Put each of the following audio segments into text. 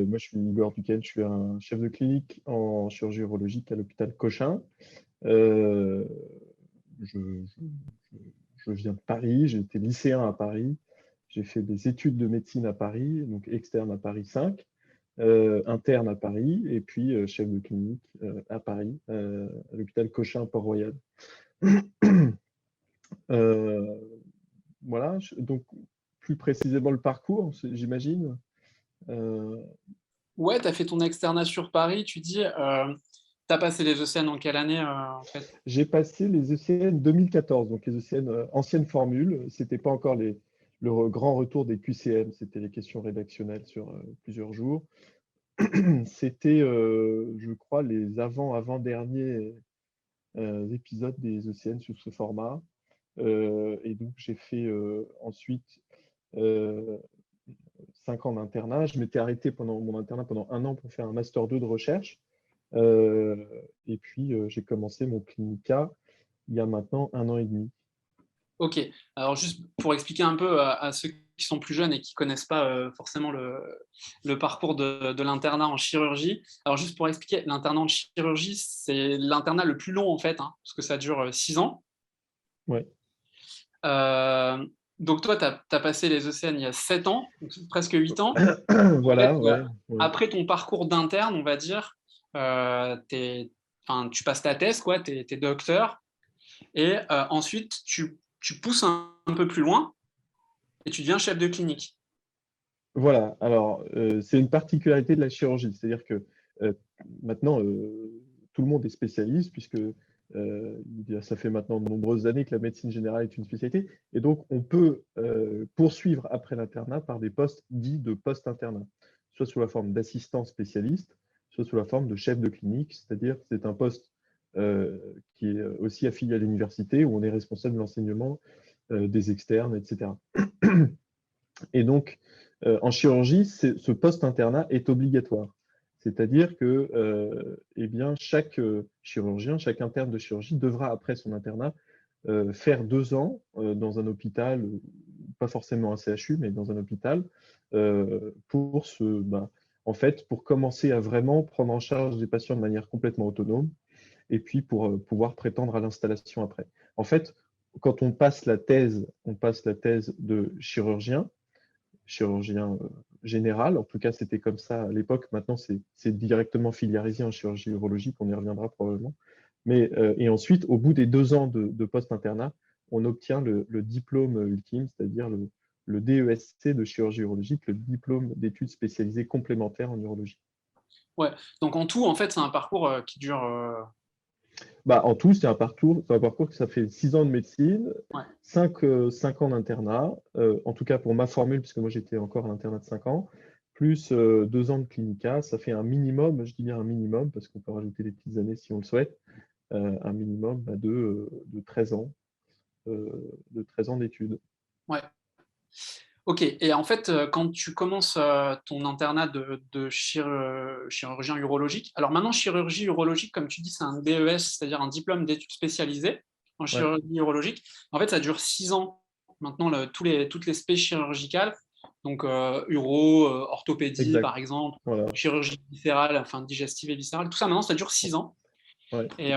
Moi, je suis Igor Duquesne, je suis un chef de clinique en chirurgie urologique à l'hôpital Cochin. Euh, je, je- je viens de Paris, j'ai été lycéen à Paris, j'ai fait des études de médecine à Paris, donc externe à Paris 5, interne à Paris, et puis chef de clinique à Paris, à l'hôpital Cochin Port-Royal. Euh, voilà, donc plus précisément le parcours, j'imagine. Euh, Ouais, tu as fait ton externat sur Paris, tu dis, tu as passé les ECN en quelle année en fait? J'ai passé les ECN 2014, donc les ECN ancienne formule. C'était pas encore grand retour des QCM, c'était les questions rédactionnelles sur plusieurs jours. C'était, je crois, les avant-derniers épisodes des ECN sous ce format. Et donc, j'ai fait ensuite euh, 5 ans d'internat. Je m'étais arrêté pendant mon internat pendant 1 an pour faire un master 2 de recherche. Euh, et puis, j'ai commencé mon clinica il y a maintenant 1 an et demi. Ok, alors juste pour expliquer un peu à ceux qui sont plus jeunes et qui ne connaissent pas forcément le parcours de l'internat en chirurgie. Alors juste pour expliquer, l'internat en chirurgie, c'est l'internat le plus long en fait, hein, parce que ça dure 6 ans. Ouais. Euh, donc toi, tu as passé les ECN il y a 7 ans, donc presque 8 ans. En fait, Voilà, ouais, ouais. après ton parcours d'interne, on va dire, tu passes ta thèse, quoi, tu es docteur, et ensuite tu pousses un peu plus loin et tu deviens chef de clinique. Voilà, alors c'est une particularité de la chirurgie, c'est-à-dire que euh, maintenant tout le monde est spécialiste puisque ça fait maintenant de nombreuses années que la médecine générale est une spécialité et donc on peut poursuivre après l'internat par des postes dits de post-internat, soit sous la forme d'assistant spécialiste, soit sous la forme de chef de clinique, c'est-à-dire que c'est un poste qui est aussi affilié à l'université où on est responsable de l'enseignement des externes, etc. Et donc, en chirurgie, ce post-internat est obligatoire. C'est-à-dire que eh bien, chaque chirurgien, chaque interne de chirurgie devra, après son internat, faire 2 ans dans un hôpital, pas forcément un CHU, mais dans un hôpital, en fait, pour commencer à vraiment prendre en charge des patients de manière complètement autonome, et puis pour pouvoir prétendre à l'installation après. En fait, quand on passe la thèse de chirurgien général. En tout cas, c'était comme ça à l'époque. Maintenant, c'est directement filiarisé en chirurgie urologique. On y reviendra probablement. Et ensuite, au bout des 2 ans de post-internat, on obtient le diplôme ultime, c'est-à-dire le DESC de chirurgie urologique, le diplôme d'études spécialisées complémentaires en urologie. Ouais. Donc en tout, en fait, c'est un parcours qui dure. Bah, en tout, c'est un parcours que ça fait 6 ans de médecine, Ouais. 5 ans d'internat, en tout cas pour ma formule, puisque moi j'étais encore à l'internat de 5 ans, plus 2 ans de clinica, ça fait un minimum, je dis bien un minimum, parce qu'on peut rajouter des petites années si on le souhaite, un minimum de 13 ans, de 13 ans d'études. Ouais. Ok. Et en fait, quand tu commences ton internat de chirurgien urologique, alors maintenant, chirurgie urologique, comme tu dis, c'est un DES, c'est-à-dire un diplôme d'études spécialisées en Ouais, chirurgie urologique. En fait, ça dure 6 ans. Maintenant, toutes les spé chirurgicales, donc uro, orthopédie, exact. par exemple, Voilà. chirurgie viscérale, enfin digestive et viscérale, tout ça, maintenant, ça dure 6 ans. Ouais. Et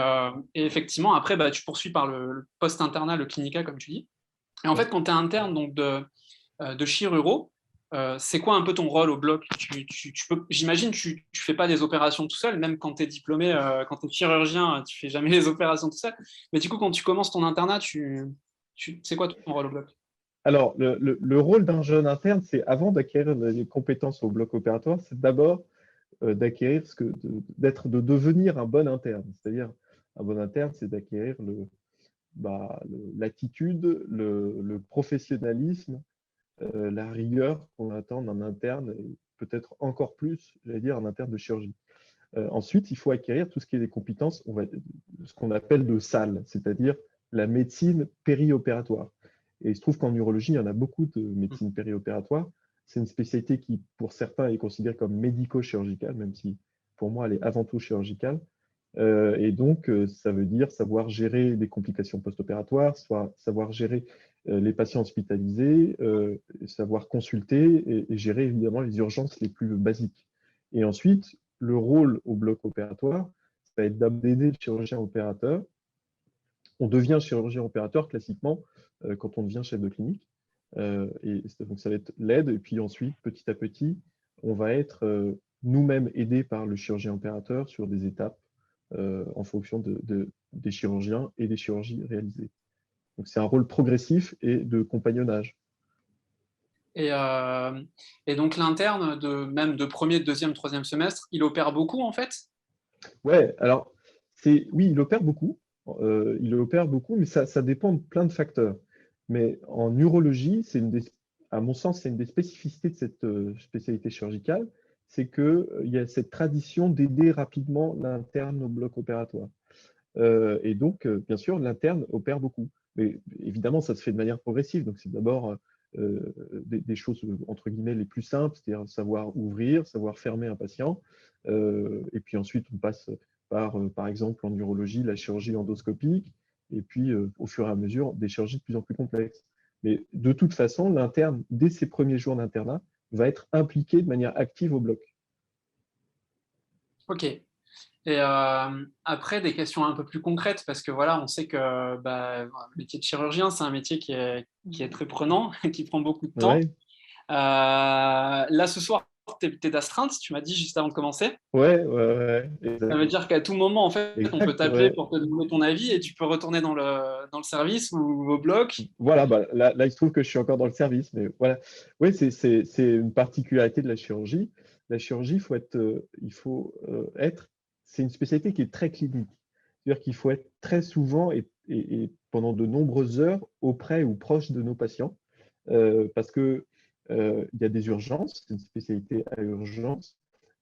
effectivement, après, bah, tu poursuis par le post-internat, le clinica, comme tu dis. Et en Ouais. fait, quand tu es interne donc de chiruro, c'est quoi un peu ton rôle au bloc? J'imagine tu fais pas des opérations tout seul, même quand tu es diplômé, quand tu es chirurgien, tu fais jamais les opérations tout seul. Mais du coup, quand tu commences ton internat, c'est quoi ton rôle au bloc? Alors, le rôle d'un jeune interne, c'est avant d'acquérir les compétences au bloc opératoire, c'est d'abord d'acquérir de devenir un bon interne. C'est-à-dire, un bon interne, c'est d'acquérir l'attitude, le professionnalisme, la rigueur qu'on attend d'un interne, et peut-être encore plus, j'allais dire, un interne de chirurgie. Ensuite, il faut acquérir tout ce qui est des compétences, ce qu'on appelle de salle, c'est-à-dire la médecine périopératoire. Et il se trouve qu'en urologie, il y en a beaucoup de médecine périopératoire. C'est une spécialité qui, pour certains, est considérée comme médico-chirurgicale, même si pour moi, elle est avant tout chirurgicale. Et donc, ça veut dire savoir gérer des complications post-opératoires, soit savoir gérer les patients hospitalisés, savoir consulter et gérer évidemment les urgences les plus basiques. Et ensuite, le rôle au bloc opératoire, ça va être d'aider le chirurgien opérateur. On devient chirurgien opérateur classiquement quand on devient chef de clinique. Et donc ça va être l'aide. Et puis ensuite, petit à petit, on va être nous-mêmes aidés par le chirurgien opérateur sur des étapes en fonction des chirurgiens et des chirurgies réalisées. Donc c'est un rôle progressif et de compagnonnage. Et donc l'interne, même de premier, deuxième, troisième semestre, il opère beaucoup en fait? Ouais, alors oui, il opère beaucoup. Il opère beaucoup, mais ça dépend de plein de facteurs. Mais en urologie, à mon sens, c'est une des spécificités de cette spécialité chirurgicale, c'est qu'il y a cette tradition d'aider rapidement l'interne au bloc opératoire. Et donc, bien sûr, l'interne opère beaucoup. Mais évidemment, ça se fait de manière progressive. Donc, c'est d'abord des choses, entre guillemets, les plus simples, c'est-à-dire savoir ouvrir, savoir fermer un patient. Et puis ensuite, on passe par exemple, en urologie, la chirurgie endoscopique. Et puis, au fur et à mesure, des chirurgies de plus en plus complexes. Mais de toute façon, l'interne, dès ses premiers jours d'internat, va être impliqué de manière active au bloc. Ok. Et après, des questions un peu plus concrètes, parce que voilà, on sait que le métier de chirurgien, c'est un métier qui est très prenant, qui prend beaucoup de temps. Ouais, Là, ce soir, tu es d'astreinte, tu m'as dit juste avant de commencer. ouais, Ça veut dire qu'à tout moment, en fait, on peut exact, t'appeler ouais. pour te demander ton avis et tu peux retourner dans le service ou au bloc. Voilà, là, il se trouve que je suis encore dans le service, mais voilà. Oui, c'est une particularité de la chirurgie. La chirurgie, c'est une spécialité qui est très clinique. C'est-à-dire qu'il faut être très souvent et pendant de nombreuses heures auprès ou proche de nos patients, parce que il y a des urgences, c'est une spécialité à urgence,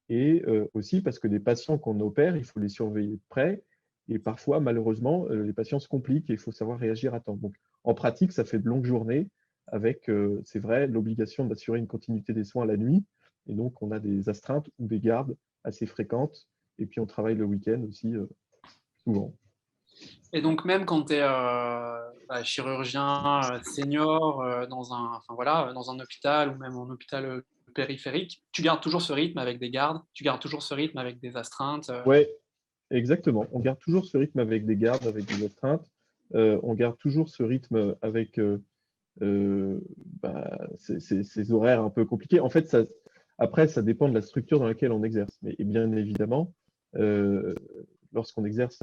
et aussi parce que les patients qu'on opère, il faut les surveiller de près. Et parfois, malheureusement, les patients se compliquent et il faut savoir réagir à temps. Donc, en pratique, ça fait de longues journées avec, c'est vrai, l'obligation d'assurer une continuité des soins la nuit. Et donc, on a des astreintes ou des gardes assez fréquentes. Et puis, on travaille le week-end aussi, souvent. Et donc, même quand tu es chirurgien senior dans un hôpital ou même en hôpital périphérique, tu gardes toujours ce rythme avec des gardes, tu gardes toujours ce rythme avec des astreintes. Ouais, exactement. On garde toujours ce rythme avec des gardes, avec des astreintes. On garde toujours ce rythme avec ces horaires un peu compliqués. En fait, après, ça dépend de la structure dans laquelle on exerce. Mais et bien évidemment, euh, lorsqu'on exerce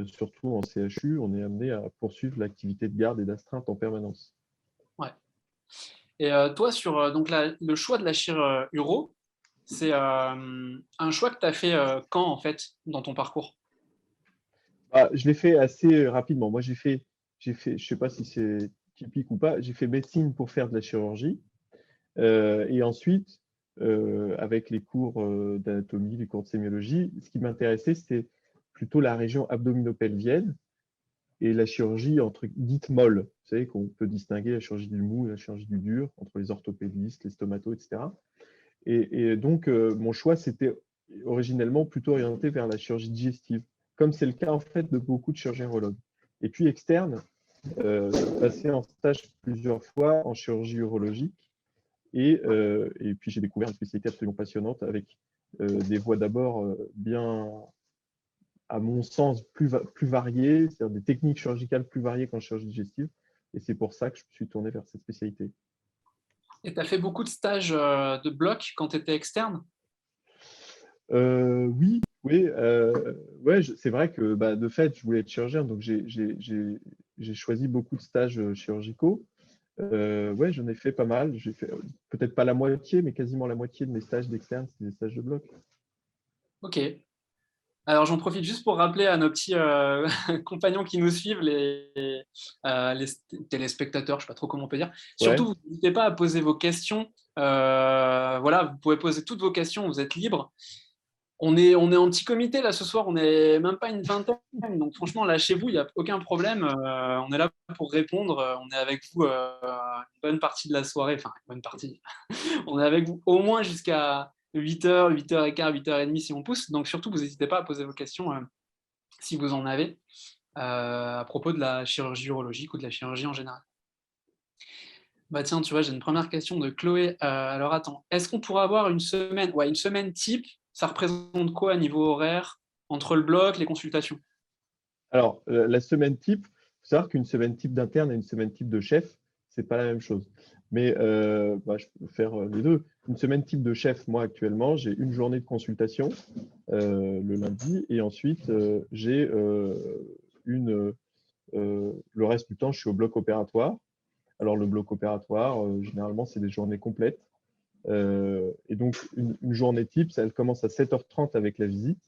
surtout en CHU, on est amené à poursuivre l'activité de garde et d'astreinte en permanence. Ouais. Et toi, sur donc le choix de la chirurgie uro, c'est un choix que tu as fait quand, en fait, dans ton parcours? Je l'ai fait assez rapidement. Moi, je ne sais pas si c'est typique ou pas, j'ai fait médecine pour faire de la chirurgie. Et ensuite, avec les cours d'anatomie, les cours de sémiologie, ce qui m'intéressait, c'était plutôt la région abdominopelvienne et la chirurgie dite molle. Vous savez qu'on peut distinguer la chirurgie du mou et la chirurgie du dur entre les orthopédistes, les stomatos, etc. Et donc, mon choix, c'était originellement plutôt orienté vers la chirurgie digestive, comme c'est le cas en fait de beaucoup de chirurgiens urologues. Et puis externe, passé en stage plusieurs fois en chirurgie urologique et puis j'ai découvert une spécialité absolument passionnante avec des voies d'abord bien, à mon sens, plus variées, c'est-à-dire des techniques chirurgicales plus variées qu'en chirurgie digestive. Et c'est pour ça que je me suis tourné vers cette spécialité. Et tu as fait beaucoup de stages de bloc quand tu étais externe? Oui, oui, ouais, c'est vrai que de fait, je voulais être chirurgien, donc j'ai choisi beaucoup de stages chirurgicaux. Ouais, j'en ai fait pas mal. J'ai fait peut-être pas la moitié, mais quasiment la moitié de mes stages d'externe, c'était des stages de bloc. Ok. Alors, j'en profite juste pour rappeler à nos petits compagnons qui nous suivent, les téléspectateurs, je ne sais pas trop comment on peut dire. Surtout, Ouais, vous n'hésitez pas à poser vos questions. Voilà, vous pouvez poser toutes vos questions, vous êtes libres. On est en petit comité là ce soir, on n'est même pas une vingtaine. Donc, franchement, lâchez-vous, il n'y a aucun problème. On est là pour répondre. On est avec vous une bonne partie de la soirée. Enfin, une bonne partie. On est avec vous au moins jusqu'à 8h, 8h15, 8h30 si on pousse. Donc surtout, vous n'hésitez pas à poser vos questions si vous en avez à propos de la chirurgie urologique ou de la chirurgie en général. Bah tiens, tu vois, j'ai une première question de Chloé. Alors attends, est-ce qu'on pourrait avoir une semaine, ouais, une semaine type, ça représente quoi à niveau horaire entre le bloc, les consultations? Alors, la semaine type, il faut savoir qu'une semaine type d'interne et une semaine type de chef, c'est pas la même chose. Mais bah, je peux faire les deux. Une semaine type de chef, moi actuellement, j'ai une journée de consultation le lundi et ensuite j'ai le reste du temps, je suis au bloc opératoire. Alors, le bloc opératoire, généralement, c'est des journées complètes. Et donc, une journée type, ça, elle commence à 7h30 avec la visite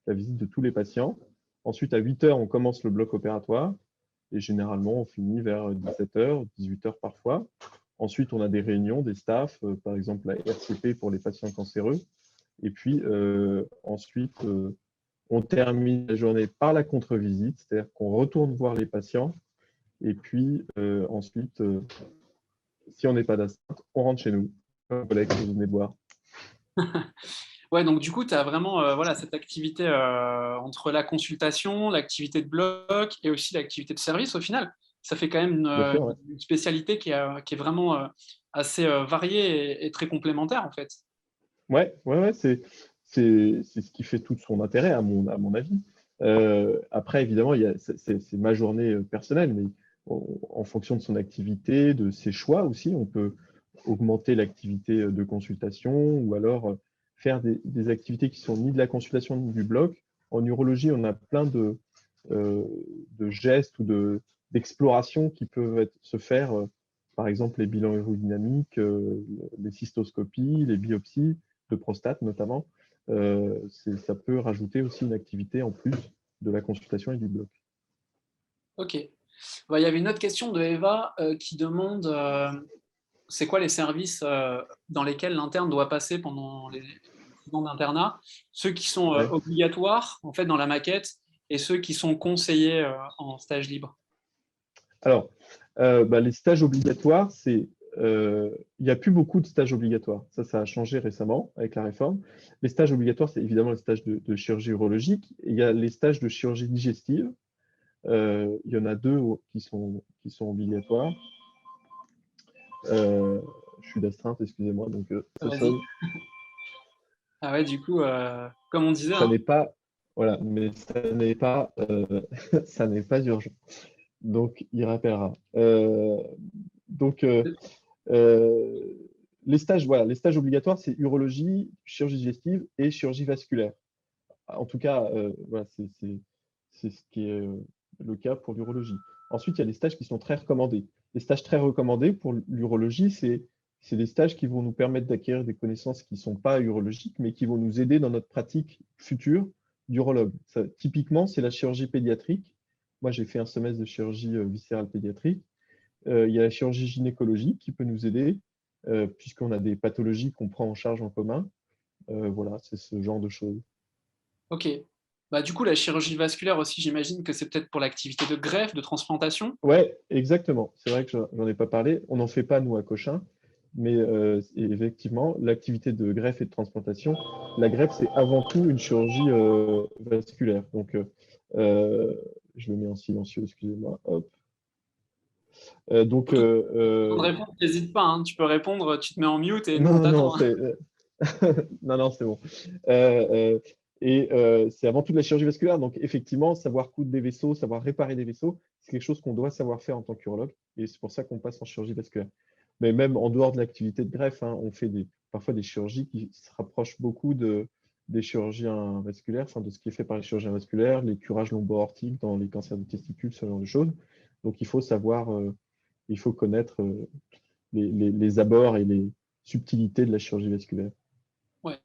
de tous les patients. Ensuite, à 8h, on commence le bloc opératoire. Et généralement, on finit vers 17h, 18h parfois. Ensuite, on a des réunions, des staffs, par exemple la RCP pour les patients cancéreux. Et puis, ensuite, on termine la journée par la contre-visite, c'est-à-dire qu'on retourne voir les patients. Et puis, ensuite, si on n'est pas d'astreinte, on rentre chez nous, comme collègue que vous venez de voir. Ouais, donc du coup, tu as vraiment voilà, cette activité entre la consultation, l'activité de bloc et aussi l'activité de service au final. Ça fait quand même Bien sûr, ouais. une spécialité qui est vraiment assez variée et très complémentaire en fait. Ouais, ouais, ouais, c'est ce qui fait tout son intérêt, à mon avis. Après, évidemment, c'est ma journée personnelle, mais en fonction de son activité, de ses choix aussi, on peut augmenter l'activité de consultation ou alors faire des activités qui sont ni de la consultation ni du bloc. En urologie, on a plein euh, de gestes ou d'explorations qui peuvent se faire, par exemple les bilans aérodynamiques, les cystoscopies, les biopsies de prostate notamment. Ça peut rajouter aussi une activité en plus de la consultation et du bloc. Ok. Bah, il y avait une autre question de Eva qui demande c'est quoi les services dans lesquels l'interne doit passer pendant les 6 ans d'internat, ceux qui sont Ouais. obligatoires en fait dans la maquette et ceux qui sont conseillés en stage libre. Alors, bah, les stages obligatoires, il n'y a plus beaucoup de stages obligatoires. Ça a changé récemment avec la réforme. Les stages obligatoires, c'est évidemment les stages de chirurgie urologique. Et il y a les stages de chirurgie digestive. Il y en a deux qui sont obligatoires. Je suis d'astreinte, excusez-moi, donc ça Vas-y. sonne. Ah ouais, du coup, comme on disait, Ça hein, n'est pas, voilà, mais ça n'est pas urgent. Donc, il rappellera. Donc, euh, les stages, voilà, les stages obligatoires, c'est urologie, chirurgie digestive et chirurgie vasculaire. En tout cas, voilà, c'est ce qui est le cas pour l'urologie. Ensuite, il y a les stages qui sont très recommandés. Les stages très recommandés pour l'urologie, c'est des stages qui vont nous permettre d'acquérir des connaissances qui ne sont pas urologiques, mais qui vont nous aider dans notre pratique future d'urologue. Typiquement, c'est la chirurgie pédiatrique. Moi, j'ai fait un semestre de chirurgie viscérale pédiatrique. Il y a la chirurgie gynécologique qui peut nous aider, puisqu'on a des pathologies qu'on prend en charge en commun. Voilà, c'est ce genre de choses. ok. Bah, du coup, la chirurgie vasculaire aussi, j'imagine que c'est peut-être pour l'activité de greffe, de transplantation. Ouais, exactement. C'est vrai que j'en ai pas parlé. On n'en fait pas, nous, à Cochin. Mais effectivement, l'activité de greffe et de transplantation, la greffe, c'est avant tout une chirurgie vasculaire. Donc, euh, je le mets en silencieux, excusez-moi. Hop. Donc, Ok. Avant de répondre, n'hésite pas, hein, tu peux répondre, tu te mets en mute et nous on non, non, t'attend, hein. c'est non, non, c'est bon. C'est avant tout de la chirurgie vasculaire. Donc, effectivement, savoir coudre des vaisseaux, savoir réparer des vaisseaux, c'est quelque chose qu'on doit savoir faire en tant qu'urologue. Et c'est pour ça qu'on passe en chirurgie vasculaire. Mais même en dehors de l'activité de greffe, hein, on fait parfois des chirurgies qui se rapprochent beaucoup des chirurgiens vasculaires, enfin de ce qui est fait par les chirurgiens vasculaires, les curages lombo-aortiques dans les cancers de testicules, ce genre de choses. Donc, il faut savoir, il faut connaître les abords et les subtilités de la chirurgie vasculaire. Ouais.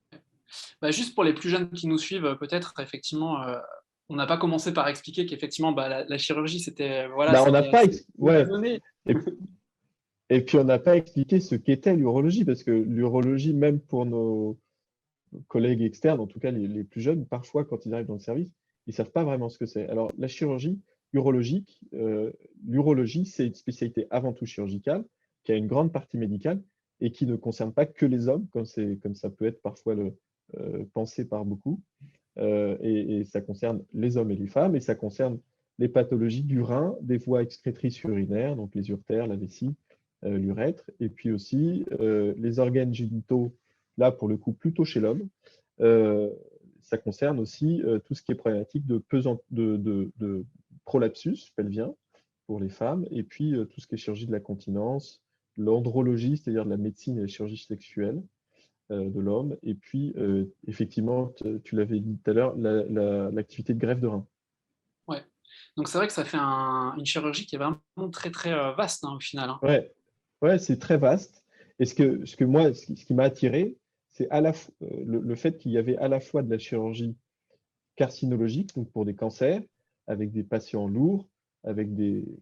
Bah, juste pour les plus jeunes qui nous suivent, peut-être, effectivement, on n'a pas commencé par expliquer qu'effectivement, bah, la chirurgie, c'était voilà, Bah, on n'a c'était pas, assez ouais. cloisonné. Et, et puis on n'a pas expliqué ce qu'était l'urologie, parce que l'urologie, même pour nos collègues externes, en tout cas les plus jeunes, parfois quand ils arrivent dans le service, ils ne savent pas vraiment ce que c'est. Alors la chirurgie urologique, l'urologie, c'est une spécialité avant tout chirurgicale, qui a une grande partie médicale et qui ne concerne pas que les hommes, comme ça peut être parfois pensé par beaucoup. Et ça concerne les hommes et les femmes, et ça concerne les pathologies du rein, des voies excrétrices urinaires, donc les urtères, la vessie, l'urètre, et puis aussi les organes génitaux, là pour le coup plutôt chez l'homme. Ça concerne aussi tout ce qui est problématique de prolapsus pelvien pour les femmes, et puis tout ce qui est chirurgie de la continence, l'andrologie, c'est-à-dire de la médecine et la chirurgie sexuelle de l'homme, et puis effectivement, tu l'avais dit tout à l'heure, l'activité de greffe de rein. Ouais. Donc c'est vrai que ça fait une chirurgie qui est vraiment très très vaste au final. Hein. Ouais, ouais, c'est très vaste. Et ce qui m'a attiré, c'est le fait qu'il y avait à la fois de la chirurgie carcinologique, donc pour des cancers, avec des patients lourds, avec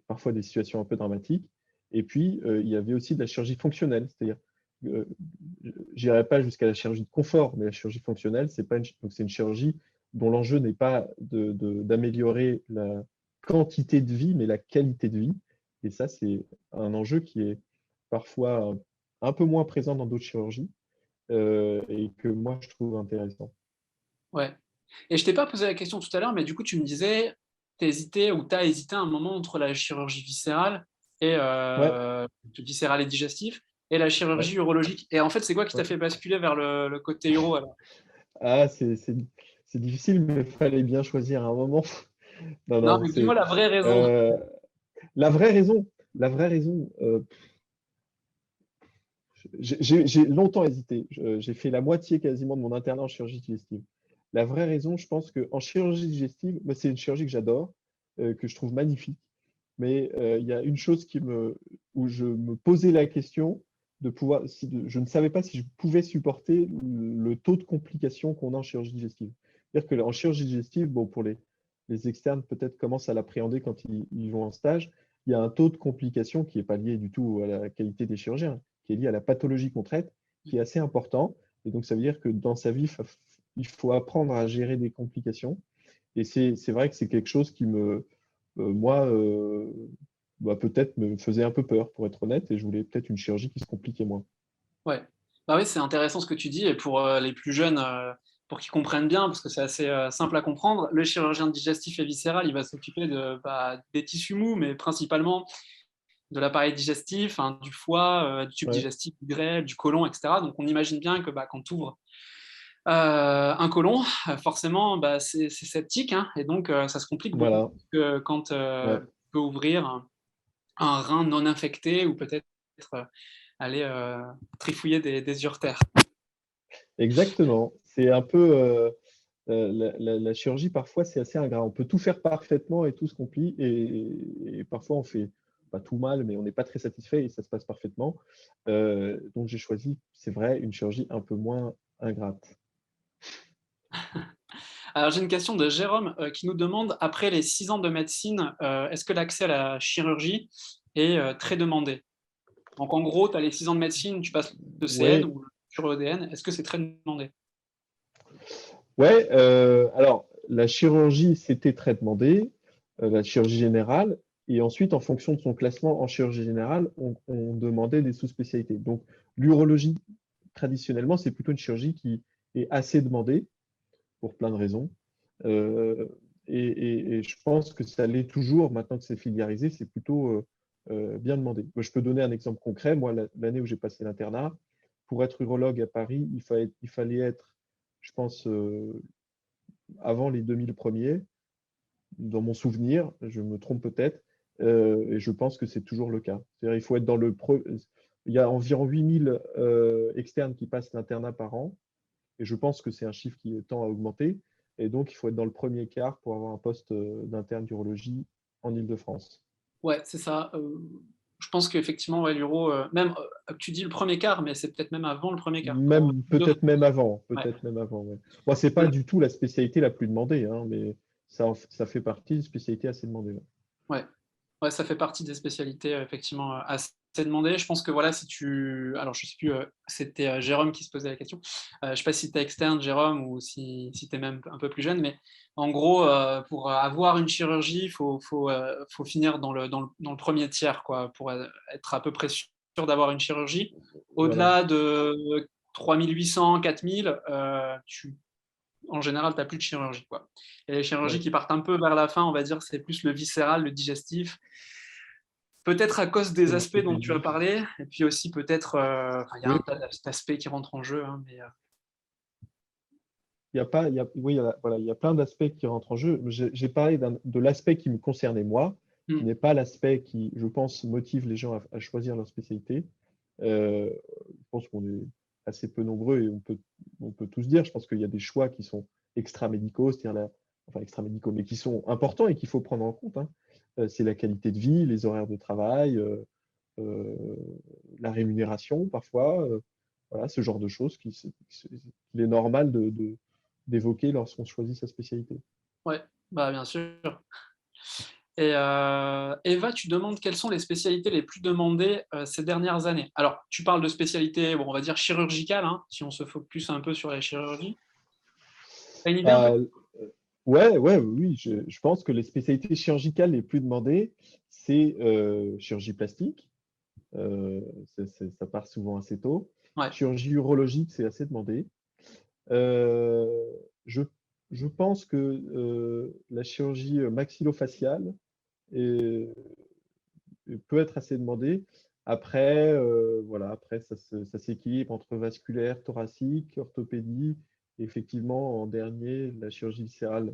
parfois des situations un peu dramatiques. Et puis, il y avait aussi de la chirurgie fonctionnelle, c'est-à-dire, euh, je n'irai pas jusqu'à la chirurgie de confort, mais la chirurgie fonctionnelle, donc c'est une chirurgie dont l'enjeu n'est pas d'améliorer la quantité de vie, mais la qualité de vie. Et ça, c'est un enjeu qui est parfois un peu moins présent dans d'autres chirurgies et que moi, je trouve intéressant. Ouais. Et je t'ai pas posé la question tout à l'heure, mais du coup, tu me disais, tu as hésité un moment entre la chirurgie viscérale et Ouais, viscérale et digestif et la ouais, chirurgie urologique. Et en fait, c'est quoi qui t'a ouais. fait basculer vers le côté uro alors? Ah, c'est difficile, mais il fallait bien choisir à un moment. Non, Non, non, mais dis-moi c'est la vraie raison. euh, la vraie raison. La vraie raison. J'ai longtemps hésité. J'ai fait la moitié quasiment de mon internat en chirurgie digestive. La vraie raison, je pense qu'en chirurgie digestive, moi, c'est une chirurgie que j'adore, que je trouve magnifique. Mais il y a une chose où je me posais la question de pouvoir, je ne savais pas si je pouvais supporter le taux de complications qu'on a en chirurgie digestive. C'est-à-dire qu'en chirurgie digestive, bon, pour les externes, peut-être commencent à l'appréhender quand ils vont en stage, il y a un taux de complications qui n'est pas lié du tout à la qualité des chirurgiens, qui est lié à la pathologie qu'on traite, qui est assez important. Et donc, ça veut dire que dans sa vie, il faut apprendre à gérer des complications. Et c'est vrai que c'est quelque chose qui moi, bah, peut-être me faisait un peu peur, pour être honnête, et je voulais peut-être une chirurgie qui se compliquait moins. Ouais. Bah oui, c'est intéressant ce que tu dis. Et pour les plus jeunes, pour qu'ils comprennent bien, parce que c'est assez simple à comprendre, le chirurgien digestif et viscéral, il va s'occuper des tissus mous, mais principalement de l'appareil digestif, hein, du foie, du tube Ouais, digestif, du grêle, du côlon, etc. Donc on imagine bien que quand tu ouvres un côlon, forcément, c'est septique, hein, et donc ça se complique beaucoup voilà, plus que quand ouais, tu peux ouvrir un rein non infecté ou peut-être aller trifouiller des uretères. exactement. C'est un peu la chirurgie, parfois, c'est assez ingrat. On peut tout faire parfaitement et tout se complique, et parfois on fait pas tout mal, mais on n'est pas très satisfait et ça se passe parfaitement. Donc j'ai choisi, c'est vrai, une chirurgie un peu moins ingrate. Alors j'ai une question de Jérôme qui nous demande, après les 6 ans de médecine, est-ce que l'accès à la chirurgie est très demandé? Donc en gros, tu as les 6 ans de médecine, tu passes le CN Oui, ou le sur EDN, est-ce que c'est très demandé? ouais. Alors la chirurgie, c'était très demandé, la chirurgie générale, et ensuite, en fonction de son classement en chirurgie générale, on demandait des sous-spécialités. Donc l'urologie, traditionnellement, c'est plutôt une chirurgie qui est assez demandée pour plein de raisons. Euh, et je pense que ça l'est toujours, maintenant que c'est filiarisé, c'est plutôt bien demandé. Moi, je peux donner un exemple concret. Moi, l'année où j'ai passé l'internat, pour être urologue à Paris, il fallait être, je pense, avant les 2000 premiers, dans mon souvenir, je me trompe peut-être, et je pense que c'est toujours le cas. C'est-à-dire il faut être il y a environ 8000 externes qui passent l'internat par an, et je pense que c'est un chiffre qui tend à augmenter. Et donc, il faut être dans le premier quart pour avoir un poste d'interne d'urologie en Île-de-France. Ouais, c'est ça. Je pense qu'effectivement, ouais, l'uro, même, tu dis le premier quart, mais c'est peut-être même avant le premier quart. Pour avoir Même, une idée. peut-être même avant. Ouais. Peut-être même avant. Ouais. Moi, c'est pas du tout la spécialité la plus demandée, hein, mais ça fait partie d'une spécialité assez demandée. Ouais. Ouais. Ouais, ça fait partie des spécialités effectivement assez demandées. Je pense que voilà, si tu. Alors, je sais plus, c'était Jérôme qui se posait la question. Je ne sais pas si tu es externe, Jérôme, ou si tu es même un peu plus jeune, mais en gros, pour avoir une chirurgie, faut finir dans le premier tiers, quoi, pour être à peu près sûr d'avoir une chirurgie. Voilà. Au-delà de 3800, 4000, en général, tu n'as plus de chirurgie, quoi. Et les chirurgies Ouais. qui partent un peu vers la fin, on va dire, c'est plus le viscéral, le digestif. peut-être à cause des C'est aspects dont tu as l'orthopédie. parlé, et puis aussi peut-être, il y a Oui, un tas d'aspects qui rentrent en jeu, hein, mais il y a pas, il y a, oui, voilà, il y a plein d'aspects qui rentrent en jeu. J'ai parlé de l'aspect qui me concernait moi, qui hmm, n'est pas l'aspect qui, je pense, motive les gens à choisir leur spécialité. Je pense qu'on est assez peu nombreux et on peut tous dire, je pense qu'il y a des choix qui sont extra-médicaux, c'est-à-dire enfin extra-médicaux, mais qui sont importants et qu'il faut prendre en compte, hein. C'est la qualité de vie, les horaires de travail, euh, la rémunération parfois, voilà, ce genre de choses qu'il est normal d'évoquer lorsqu'on choisit sa spécialité. ouais, bah, bien sûr. Et Eva, tu demandes quelles sont les spécialités les plus demandées ces dernières années. Alors, tu parles de spécialités, bon, on va dire chirurgicales, hein, si on se focus un peu sur la chirurgie. T'as une idée un peu? Euh, ouais, ouais, oui, je pense que les spécialités chirurgicales les plus demandées, c'est chirurgie plastique. Euh, Ça part souvent assez tôt. Ouais, Chirurgie urologique, c'est assez demandé. Euh, je, je pense que la chirurgie maxillofaciale est- peut être assez demandée. Après, voilà, après ça s'équilibre entre vasculaire, thoracique, orthopédie, et effectivement, en dernier, la chirurgie viscérale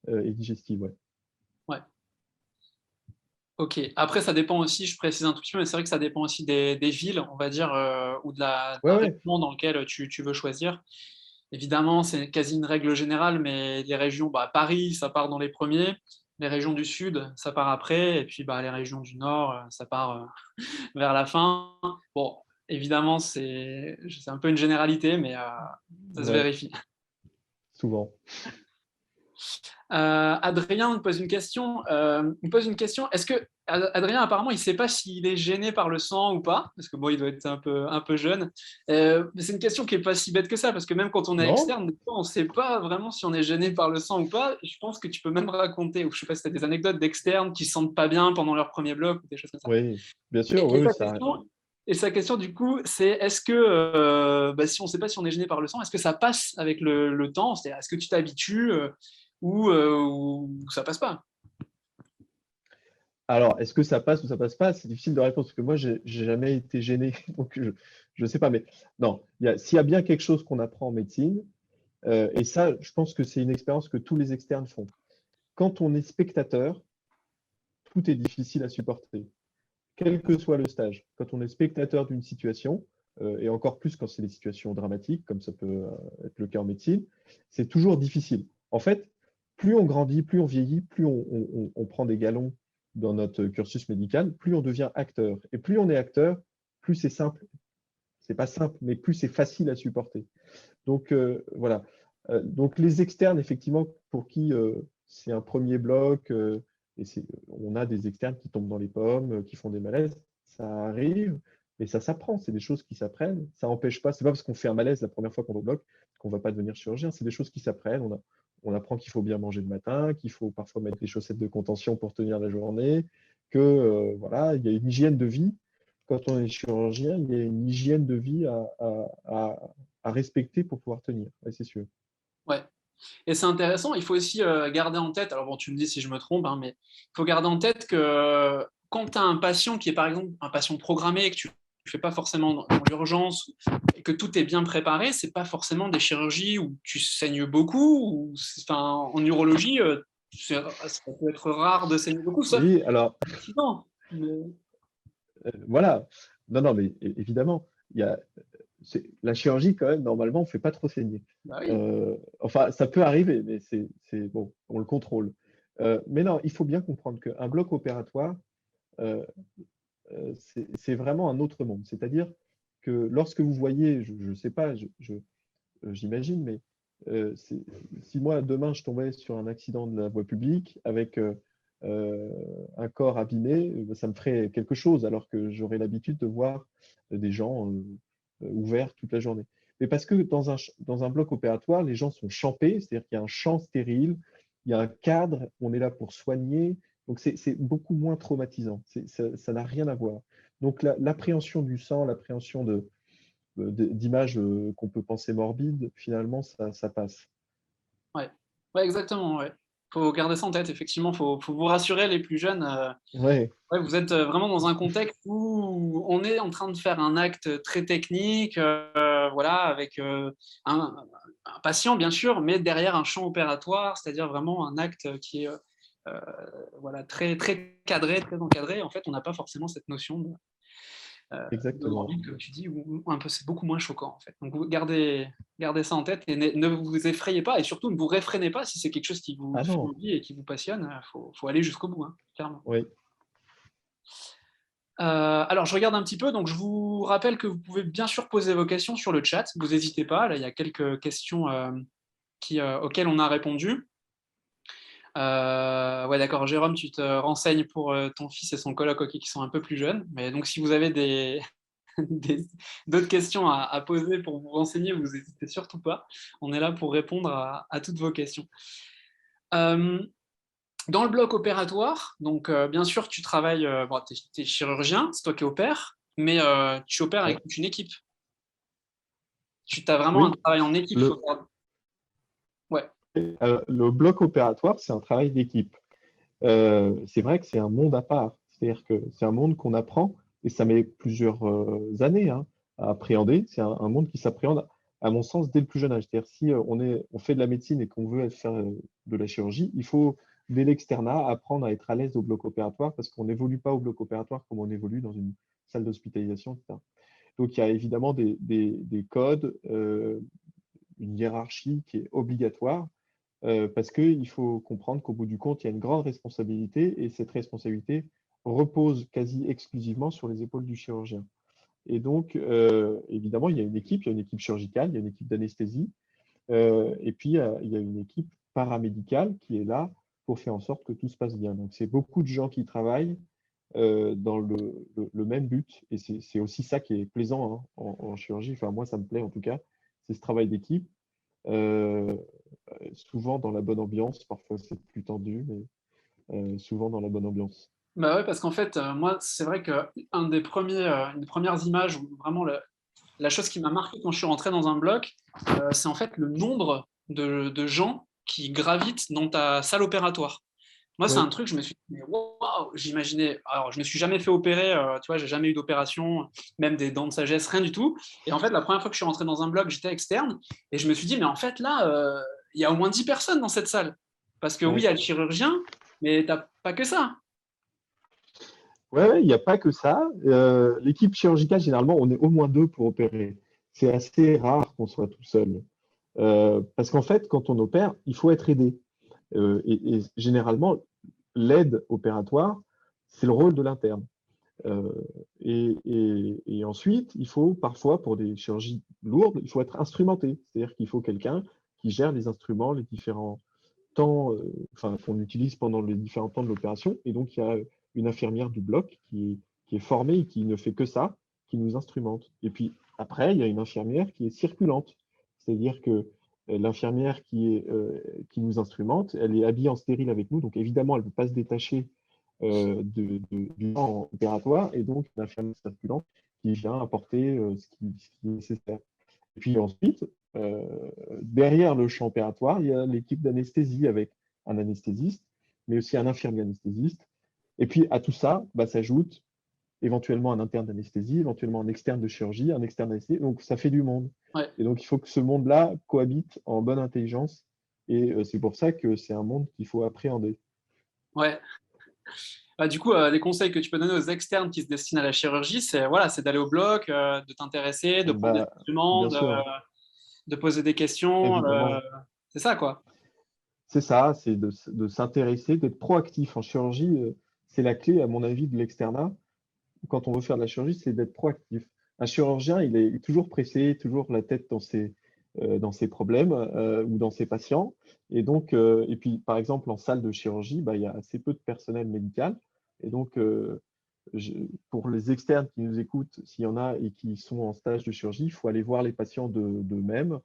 et digestive. Ouais. ouais. Ok. Après, ça dépend aussi, je précise un tout petit peu, mais c'est vrai que ça dépend aussi des villes, on va dire, ou de Ouais, la ouais, région dans laquelle tu veux choisir. Évidemment, c'est quasi une règle générale, mais les régions, bah, Paris, ça part dans les premiers. Les régions du sud, ça part après. Et puis bah, les régions du nord, ça part vers la fin. Bon, évidemment, c'est un peu une généralité, mais ça se ouais, vérifie. souvent. Adrien nous pose une question. Est-ce que Adrien, apparemment, il ne sait pas s'il est gêné par le sang ou pas, parce que bon, il doit être un peu jeune. Mais c'est une question qui n'est pas si bête que ça, parce que même quand on est Non? externe, des fois, on ne sait pas vraiment si on est gêné par le sang ou pas. Je pense que tu peux même raconter, ou je ne sais pas si tu as des anecdotes d'externes qui ne se sentent pas bien pendant leur premier bloc ou des choses comme ça. Oui, bien sûr, Et, et oui, oui, sa ça. question, et sa question, du coup, c'est est-ce que, bah, si on ne sait pas si on est gêné par le sang, est-ce que ça passe avec le temps? C'est-à-dire, est-ce que tu t'habitues ou ça passe pas? Alors, est-ce que ça passe ou ça passe pas? C'est difficile de répondre parce que moi, j'ai jamais été gêné, donc je sais pas. Mais non, s'il y a bien quelque chose qu'on apprend en médecine, et ça, je pense que c'est une expérience que tous les externes font. Quand on est spectateur, tout est difficile à supporter, quel que soit le stage. Quand on est spectateur d'une situation, et encore plus quand c'est des situations dramatiques, comme ça peut être le cas en médecine, c'est toujours difficile. En fait, plus on grandit, plus on vieillit, plus on prend des galons dans notre cursus médical, plus on devient acteur. Et plus on est acteur, plus c'est simple. C'est pas simple, mais plus c'est facile à supporter. Donc voilà. Donc les externes, effectivement, pour qui c'est un premier bloc, on a des externes qui tombent dans les pommes, qui font des malaises, ça arrive, mais ça s'apprend, c'est des choses qui s'apprennent. Ça n'empêche pas, c'est pas parce qu'on fait un malaise la première fois qu'on est au bloc qu'on va pas devenir chirurgien, c'est des choses qui s'apprennent. On apprend qu'il faut bien manger le matin, qu'il faut parfois mettre des chaussettes de contention pour tenir la journée, que voilà, il y a une hygiène de vie. Quand on est chirurgien, il y a une hygiène de vie à respecter pour pouvoir tenir, ouais, c'est sûr. Ouais. Et c'est intéressant, il faut aussi garder en tête, alors bon, tu me dis si je me trompe, hein, mais il faut garder en tête que quand tu as un patient qui est par exemple un patient programmé, que tu ne fais pas forcément dans l'urgence, et que tout est bien préparé, c'est pas forcément des chirurgies où tu saignes beaucoup, ou enfin, en urologie, ça peut être rare de saigner beaucoup, sauf Oui, alors accident. Mais... voilà. Non, non, mais évidemment, il y a, la chirurgie, quand même, normalement, on ne fait pas trop saigner. Bah oui, Enfin, ça peut arriver, mais bon, on le contrôle. Mais non, il faut bien comprendre qu'un bloc opératoire, euh, c'est vraiment un autre monde. C'est-à-dire que lorsque vous voyez, je ne sais pas, j'imagine, mais c'est- si moi, demain, je tombais sur un accident de la voie publique avec euh, un corps abîmé, ça me ferait quelque chose, alors que j'aurais l'habitude de voir des gens ouverts toute la journée. Mais parce que dans un bloc opératoire, les gens sont champés, c'est-à-dire qu'il y a un champ stérile, il y a un cadre, on est là pour soigner, donc c'est beaucoup moins traumatisant. Ça n'a rien à voir. Donc l'appréhension du sang, l'appréhension d'images qu'on peut penser morbides, finalement, ça passe. ouais. Ouais, exactement, ouais. faut garder ça en tête, effectivement. Faut vous rassurer, les plus jeunes. Ouais, Ouais, vous êtes vraiment dans un contexte où on est en train de faire un acte très technique, voilà, avec un, un patient, bien sûr, mais derrière un champ opératoire, c'est-à-dire vraiment un acte qui est euh, voilà, très, très cadré, très encadré. En fait, on n'a pas forcément cette notion de exactement. morbide, comme tu dis, ou un peu, c'est beaucoup moins choquant, en fait. Donc, vous gardez ça en tête et ne vous effrayez pas, et surtout ne vous réfrénez pas si c'est quelque chose qui vous Ah fait non, envie et qui vous passionne. Faut aller jusqu'au bout, hein, clairement. oui, Alors, je regarde un petit peu, donc je vous rappelle que vous pouvez bien sûr poser vos questions sur le chat, vous n'hésitez pas, là il y a quelques questions auxquelles on a répondu. Ouais, d'accord, Jérôme, tu te renseignes pour ton fils et son coloc, ok, qui sont un peu plus jeunes, mais donc si vous avez d'autres questions à poser pour vous renseigner, vous n'hésitez surtout pas, on est là pour répondre à toutes vos questions. Euh, Dans le bloc opératoire, donc bien sûr, tu travailles, bon, tu es chirurgien, c'est toi qui opères, mais tu opères avec ouais. toute une équipe. Tu as vraiment un Oui, travail en équipe. le, Ouais, le bloc opératoire, c'est un travail d'équipe. C'est vrai que c'est un monde à part. C'est-à-dire que c'est un monde qu'on apprend et ça met plusieurs années hein, à appréhender. C'est un monde qui s'appréhende, à mon sens, dès le plus jeune âge. C'est-à-dire si on fait de la médecine et qu'on veut faire de la chirurgie, il faut, dès l'externat, apprendre à être à l'aise au bloc opératoire parce qu'on n'évolue pas au bloc opératoire comme on évolue dans une salle d'hospitalisation, etc. Donc, il y a évidemment des codes, une hiérarchie qui est obligatoire parce qu'il faut comprendre qu'au bout du compte, il y a une grande responsabilité et cette responsabilité repose quasi exclusivement sur les épaules du chirurgien. Et donc, évidemment, il y a une équipe chirurgicale, il y a une équipe d'anesthésie, et puis il y a une équipe paramédicale qui est là pour faire en sorte que tout se passe bien. Donc, c'est beaucoup de gens qui travaillent dans le même but, et c'est aussi ça qui est plaisant hein, en chirurgie. Enfin, moi, ça me plaît en tout cas, c'est ce travail d'équipe. Euh, Souvent dans la bonne ambiance, parfois c'est plus tendu, mais souvent dans la bonne ambiance. bah ouais, parce qu'en fait, moi, c'est vrai que une des premières images, où vraiment la chose qui m'a marqué quand je suis rentré dans un bloc, c'est en fait le nombre de gens qui gravitent dans ta salle opératoire. Moi, c'est un Oui, truc, je me suis dit, mais waouh, j'imaginais. Alors, je me suis jamais fait opérer, tu vois, j'ai jamais eu d'opération, même des dents de sagesse, rien du tout. Et en fait, la première fois que je suis rentré dans un bloc, j'étais externe, et je me suis dit, mais en fait, là, il y a au moins 10 personnes dans cette salle. Parce que oui, il y oui. a le chirurgien, mais t'as pas que ça. Ouais, ouais, il n'y a pas que ça. L'équipe chirurgicale, généralement, on est au moins deux pour opérer. C'est assez rare qu'on soit tout seul. Parce qu'en fait, quand on opère, il faut être aidé. Et généralement, l'aide opératoire, c'est le rôle de l'interne. Euh, et ensuite, il faut parfois, pour des chirurgies lourdes, il faut être instrumenté. C'est-à-dire qu'il faut quelqu'un qui gère les instruments, les différents temps enfin, qu'on utilise pendant les différents temps de l'opération. Et donc, il y a une infirmière du bloc qui est formée et qui ne fait que ça, qui nous instrumente. Et puis après, il y a une infirmière qui est circulante. C'est-à-dire que l'infirmière qui nous instrumente, elle est habillée en stérile avec nous. Donc, évidemment, elle ne peut pas se détacher du champ opératoire. Et donc, l'infirmière circulante qui vient apporter ce qui est nécessaire. Et puis ensuite, euh, derrière le champ opératoire, il y a l'équipe d'anesthésie avec un anesthésiste, mais aussi un infirmier anesthésiste. Et puis à tout ça, bah, s'ajoute éventuellement un interne d'anesthésie, éventuellement un externe de chirurgie, un externe d'anesthésie. Donc ça fait du monde. Ouais, Et donc il faut que ce monde-là cohabite en bonne intelligence. Et c'est pour ça que c'est un monde qu'il faut appréhender. ouais. Bah, du coup, les conseils que tu peux donner aux externes qui se destinent à la chirurgie, c'est voilà, c'est d'aller au bloc, de t'intéresser, de prendre des Bah, instruments, bien sûr, de poser des questions. évidemment. C'est ça, quoi. C'est ça, c'est de s'intéresser, d'être proactif en chirurgie. C'est la clé, à mon avis, de l'externat quand on veut faire de la chirurgie, c'est d'être proactif. Un chirurgien, il est toujours pressé, toujours la tête dans ses problèmes ou dans ses patients. Et donc, et puis, par exemple, en salle de chirurgie, bah, il y a assez peu de personnel médical. Et donc, je- pour les externes qui nous écoutent, s'il y en a et qui sont en stage de chirurgie, il faut aller voir les patients d'eux-mêmes.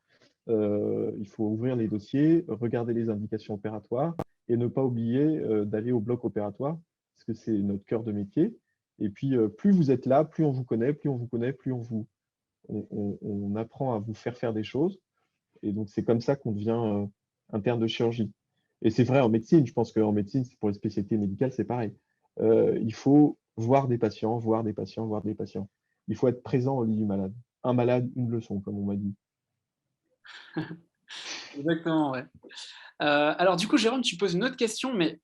Il faut ouvrir les dossiers, regarder les indications opératoires et ne pas oublier d'aller au bloc opératoire, parce que c'est notre cœur de métier. Et puis, plus vous êtes là, plus on vous connaît, plus on vous connaît, plus on apprend à vous faire faire des choses. Et donc, c'est comme ça qu'on devient interne de chirurgie. Et c'est vrai en médecine, je pense qu'en médecine, pour les spécialités médicales, c'est pareil. Il faut voir des patients, voir des patients, voir des patients. Il faut être présent au lit du malade. Un malade, une leçon, comme on m'a dit. Exactement, ouais. Alors du coup, Jérôme, tu poses une autre question, mais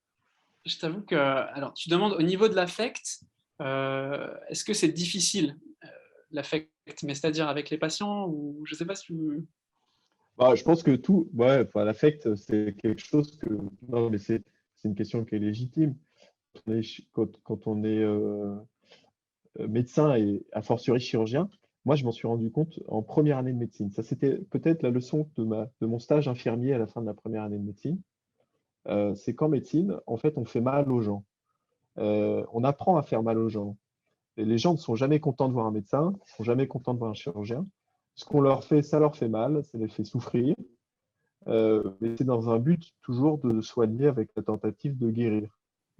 je t'avoue que, alors tu demandes au niveau de l'affect, est-ce que c'est difficile l'affect, mais c'est-à-dire avec les patients ou je sais pas si tu... Bah, je pense que tout, ouais, enfin, l'affect, c'est quelque chose que, non, mais c'est une question qui est légitime. Quand on est médecin et a fortiori chirurgien, moi, je m'en suis rendu compte en première année de médecine. Ça, c'était peut-être la leçon de mon stage infirmier à la fin de la première année de médecine. C'est qu'en médecine, en fait, on fait mal aux gens. On apprend à faire mal aux gens. Et les gens ne sont jamais contents de voir un médecin, ne sont jamais contents de voir un chirurgien. Ce qu'on leur fait, ça leur fait mal, ça les fait souffrir. Mais c'est dans un but toujours de soigner avec la tentative de guérir.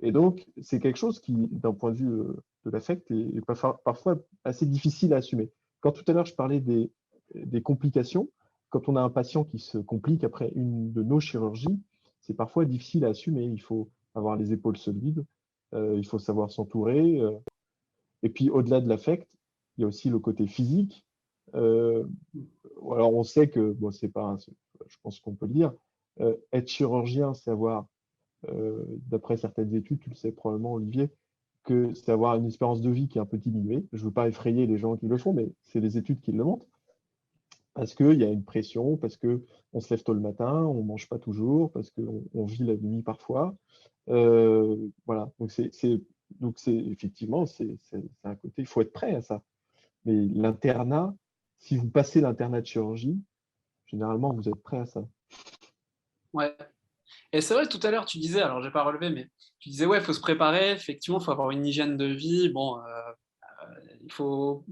Et donc, c'est quelque chose qui, d'un point de vue de l'affect, est parfois assez difficile à assumer. Quand tout à l'heure, je parlais des complications, quand on a un patient qui se complique après une de nos chirurgies, c'est parfois difficile à assumer. Il faut avoir les épaules solides, il faut savoir s'entourer. Et puis, au-delà de l'affect, il y a aussi le côté physique. Euh, alors, on sait que, bon, c'est pas, je pense qu'on peut le dire, être chirurgien, c'est avoir, d'après certaines études, tu le sais probablement, Olivier, que c'est avoir une espérance de vie qui est un peu diminuée. Je ne veux pas effrayer les gens qui le font, mais c'est les études qui le montrent. Parce qu'il y a une pression, parce qu'on se lève tôt le matin, on ne mange pas toujours, parce qu'on vit la nuit parfois. Voilà, donc effectivement, c'est un côté, il faut être prêt à ça. Mais l'internat, si vous passez l'internat de chirurgie, généralement, vous êtes prêt à ça. Ouais. Et c'est vrai, tout à l'heure, tu disais, alors j'ai pas relevé, mais tu disais, ouais, il faut se préparer, effectivement, il faut avoir une hygiène de vie. Bon, il faut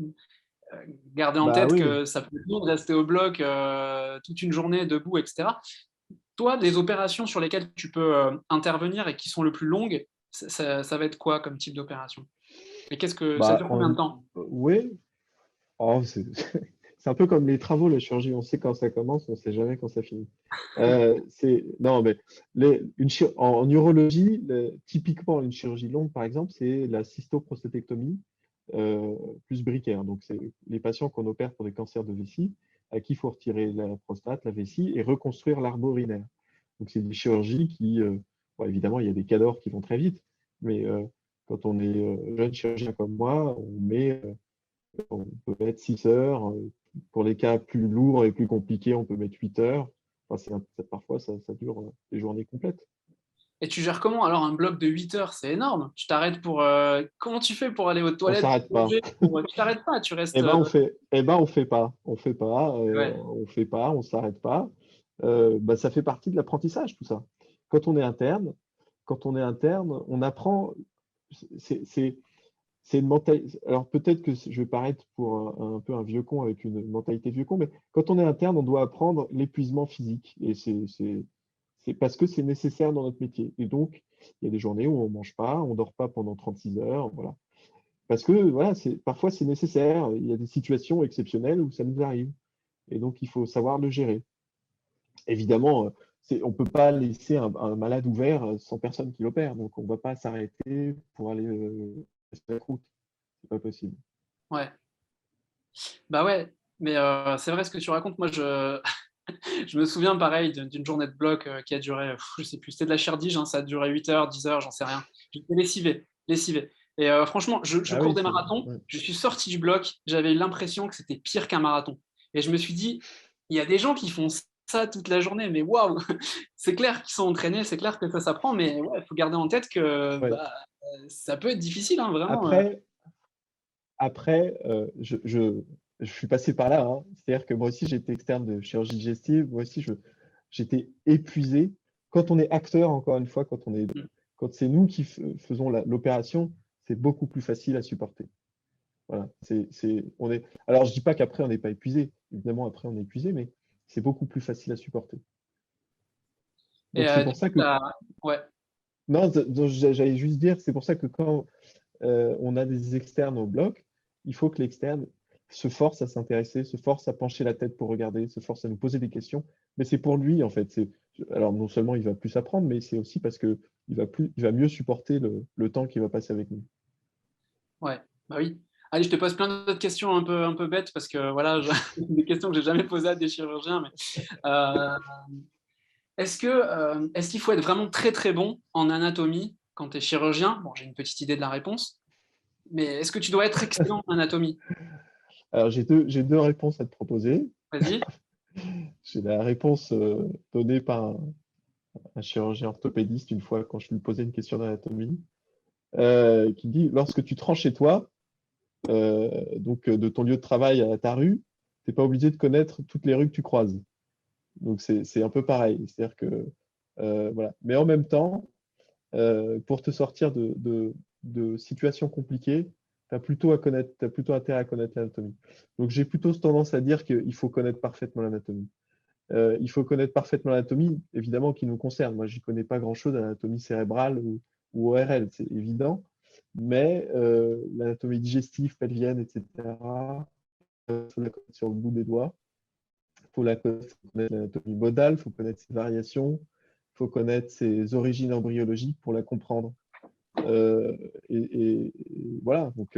garder en Bah tête oui, que ça peut être long de rester au bloc toute une journée debout, etc. Toi, les opérations sur lesquelles tu peux intervenir et qui sont le plus longues, ça va être quoi comme type d'opération? Et qu'est-ce que ça bah dure combien de temps? oui. Oh, c'est un peu comme les travaux, la chirurgie. On sait quand ça commence, on ne sait jamais quand ça finit. Non, mais en urologie, typiquement une chirurgie longue, par exemple, c'est la cystoprostatectomie euh, plus bricaire. Donc, c'est les patients qu'on opère pour des cancers de vessie, à qui il faut retirer la prostate, la vessie et reconstruire l'arbre urinaire. Donc, c'est des chirurgies qui, bon, évidemment, il y a des cas d'or qui vont très vite, mais quand on est jeune chirurgien comme moi, on peut mettre 6 heures. Pour les cas plus lourds et plus compliqués, on peut mettre 8 heures. Enfin, parfois, ça dure des journées complètes. Et tu gères comment? Alors, un bloc de 8 heures, c'est énorme. Tu t'arrêtes pour. Comment tu fais pour aller aux On toilettes? s'arrête pas. Tu t'arrêtes pas, tu restes. On fait pas. On fait pas. Ouais. On fait pas. On s'arrête pas. Bah, ça fait partie de l'apprentissage, tout ça. Quand on est interne, on apprend. C'est c'est- c'est une mentalité. Alors peut-être que je vais paraître pour un peu un vieux con avec une mentalité vieux con, mais quand on est interne, on doit apprendre l'épuisement physique. Et c'est parce que c'est nécessaire dans notre métier. Et donc, il y a des journées où on ne mange pas, on ne dort pas pendant 36 heures. Voilà. Parce que voilà, parfois c'est nécessaire. Il y a des situations exceptionnelles où ça nous arrive. Et donc, il faut savoir le gérer. Évidemment, on ne peut pas laisser un malade ouvert sans personne qui l'opère. Donc, on ne va pas s'arrêter pour aller sur la croûte. C'est pas possible. Ouais. Bah ouais. Mais c'est vrai ce que tu racontes. Moi, je me souviens pareil d'une journée de bloc qui a duré, je sais plus, c'était de la chardige, hein, ça a duré 8 heures, 10 heures, j'en sais rien. J'étais lessivé, lessivé. Et franchement, je Ah cours oui, des marathons, ouais. je suis sorti du bloc, j'avais eu l'impression que c'était pire qu'un marathon. Et je me suis dit, il y a des gens qui font ça toute la journée, mais waouh, c'est clair qu'ils sont entraînés, c'est clair que ça s'apprend, mais ouais, il faut garder en tête que Ouais. bah, ça peut être difficile, hein, vraiment. Après, je suis passé par là, hein. C'est-à-dire que moi aussi, j'étais externe de chirurgie digestive. Moi aussi, j'étais épuisé. Quand on est acteur, encore une fois, quand c'est nous qui faisons l'opération, c'est beaucoup plus facile à supporter. Voilà. Alors, je dis pas qu'après, on n'est pas épuisé. Évidemment, après, on est épuisé, mais c'est beaucoup plus facile à supporter. Et Donc, c'est du pour coup, ça que, ouais, non, j'allais juste dire, c'est pour ça que quand on a des externes au bloc, il faut que l'externe se force à s'intéresser, se force à pencher la tête pour regarder, se force à nous poser des questions. Mais c'est pour lui, en fait. alors non seulement il va plus apprendre, mais c'est aussi parce qu'il va mieux supporter le temps qu'il va passer avec nous. Ouais, bah oui. Allez, je te pose plein d'autres questions un peu bêtes parce que voilà, des questions que j'ai jamais posées à des chirurgiens. Mais, euh, est-ce qu'il faut être vraiment très très bon en anatomie quand tu es chirurgien? Bon, j'ai une petite idée de la réponse, mais est-ce que tu dois être excellent en anatomie? Alors j'ai deux réponses à te proposer. Vas-y. J'ai la réponse donnée par un chirurgien orthopédiste une fois quand je lui posais une question d'anatomie, qui dit, lorsque tu te rends chez toi, donc de ton lieu de travail à ta rue, tu n'es pas obligé de connaître toutes les rues que tu croises. Donc c'est un peu pareil. C'est-à-dire que, voilà. Mais en même temps, pour te sortir de situations compliquées, t'as plutôt intérêt à connaître l'anatomie. Donc j'ai plutôt tendance à dire qu'il faut connaître parfaitement l'anatomie. Il faut connaître parfaitement l'anatomie, évidemment, qui nous concerne. Moi, je n'y connais pas grand-chose à l'anatomie cérébrale ou ORL, c'est évident. Mais l'anatomie digestive, pelvienne, etc., il faut la connaître sur le bout des doigts. Il faut connaître l'anatomie modale, il faut connaître ses variations, il faut connaître ses origines embryologiques pour la comprendre. Euh, et voilà, donc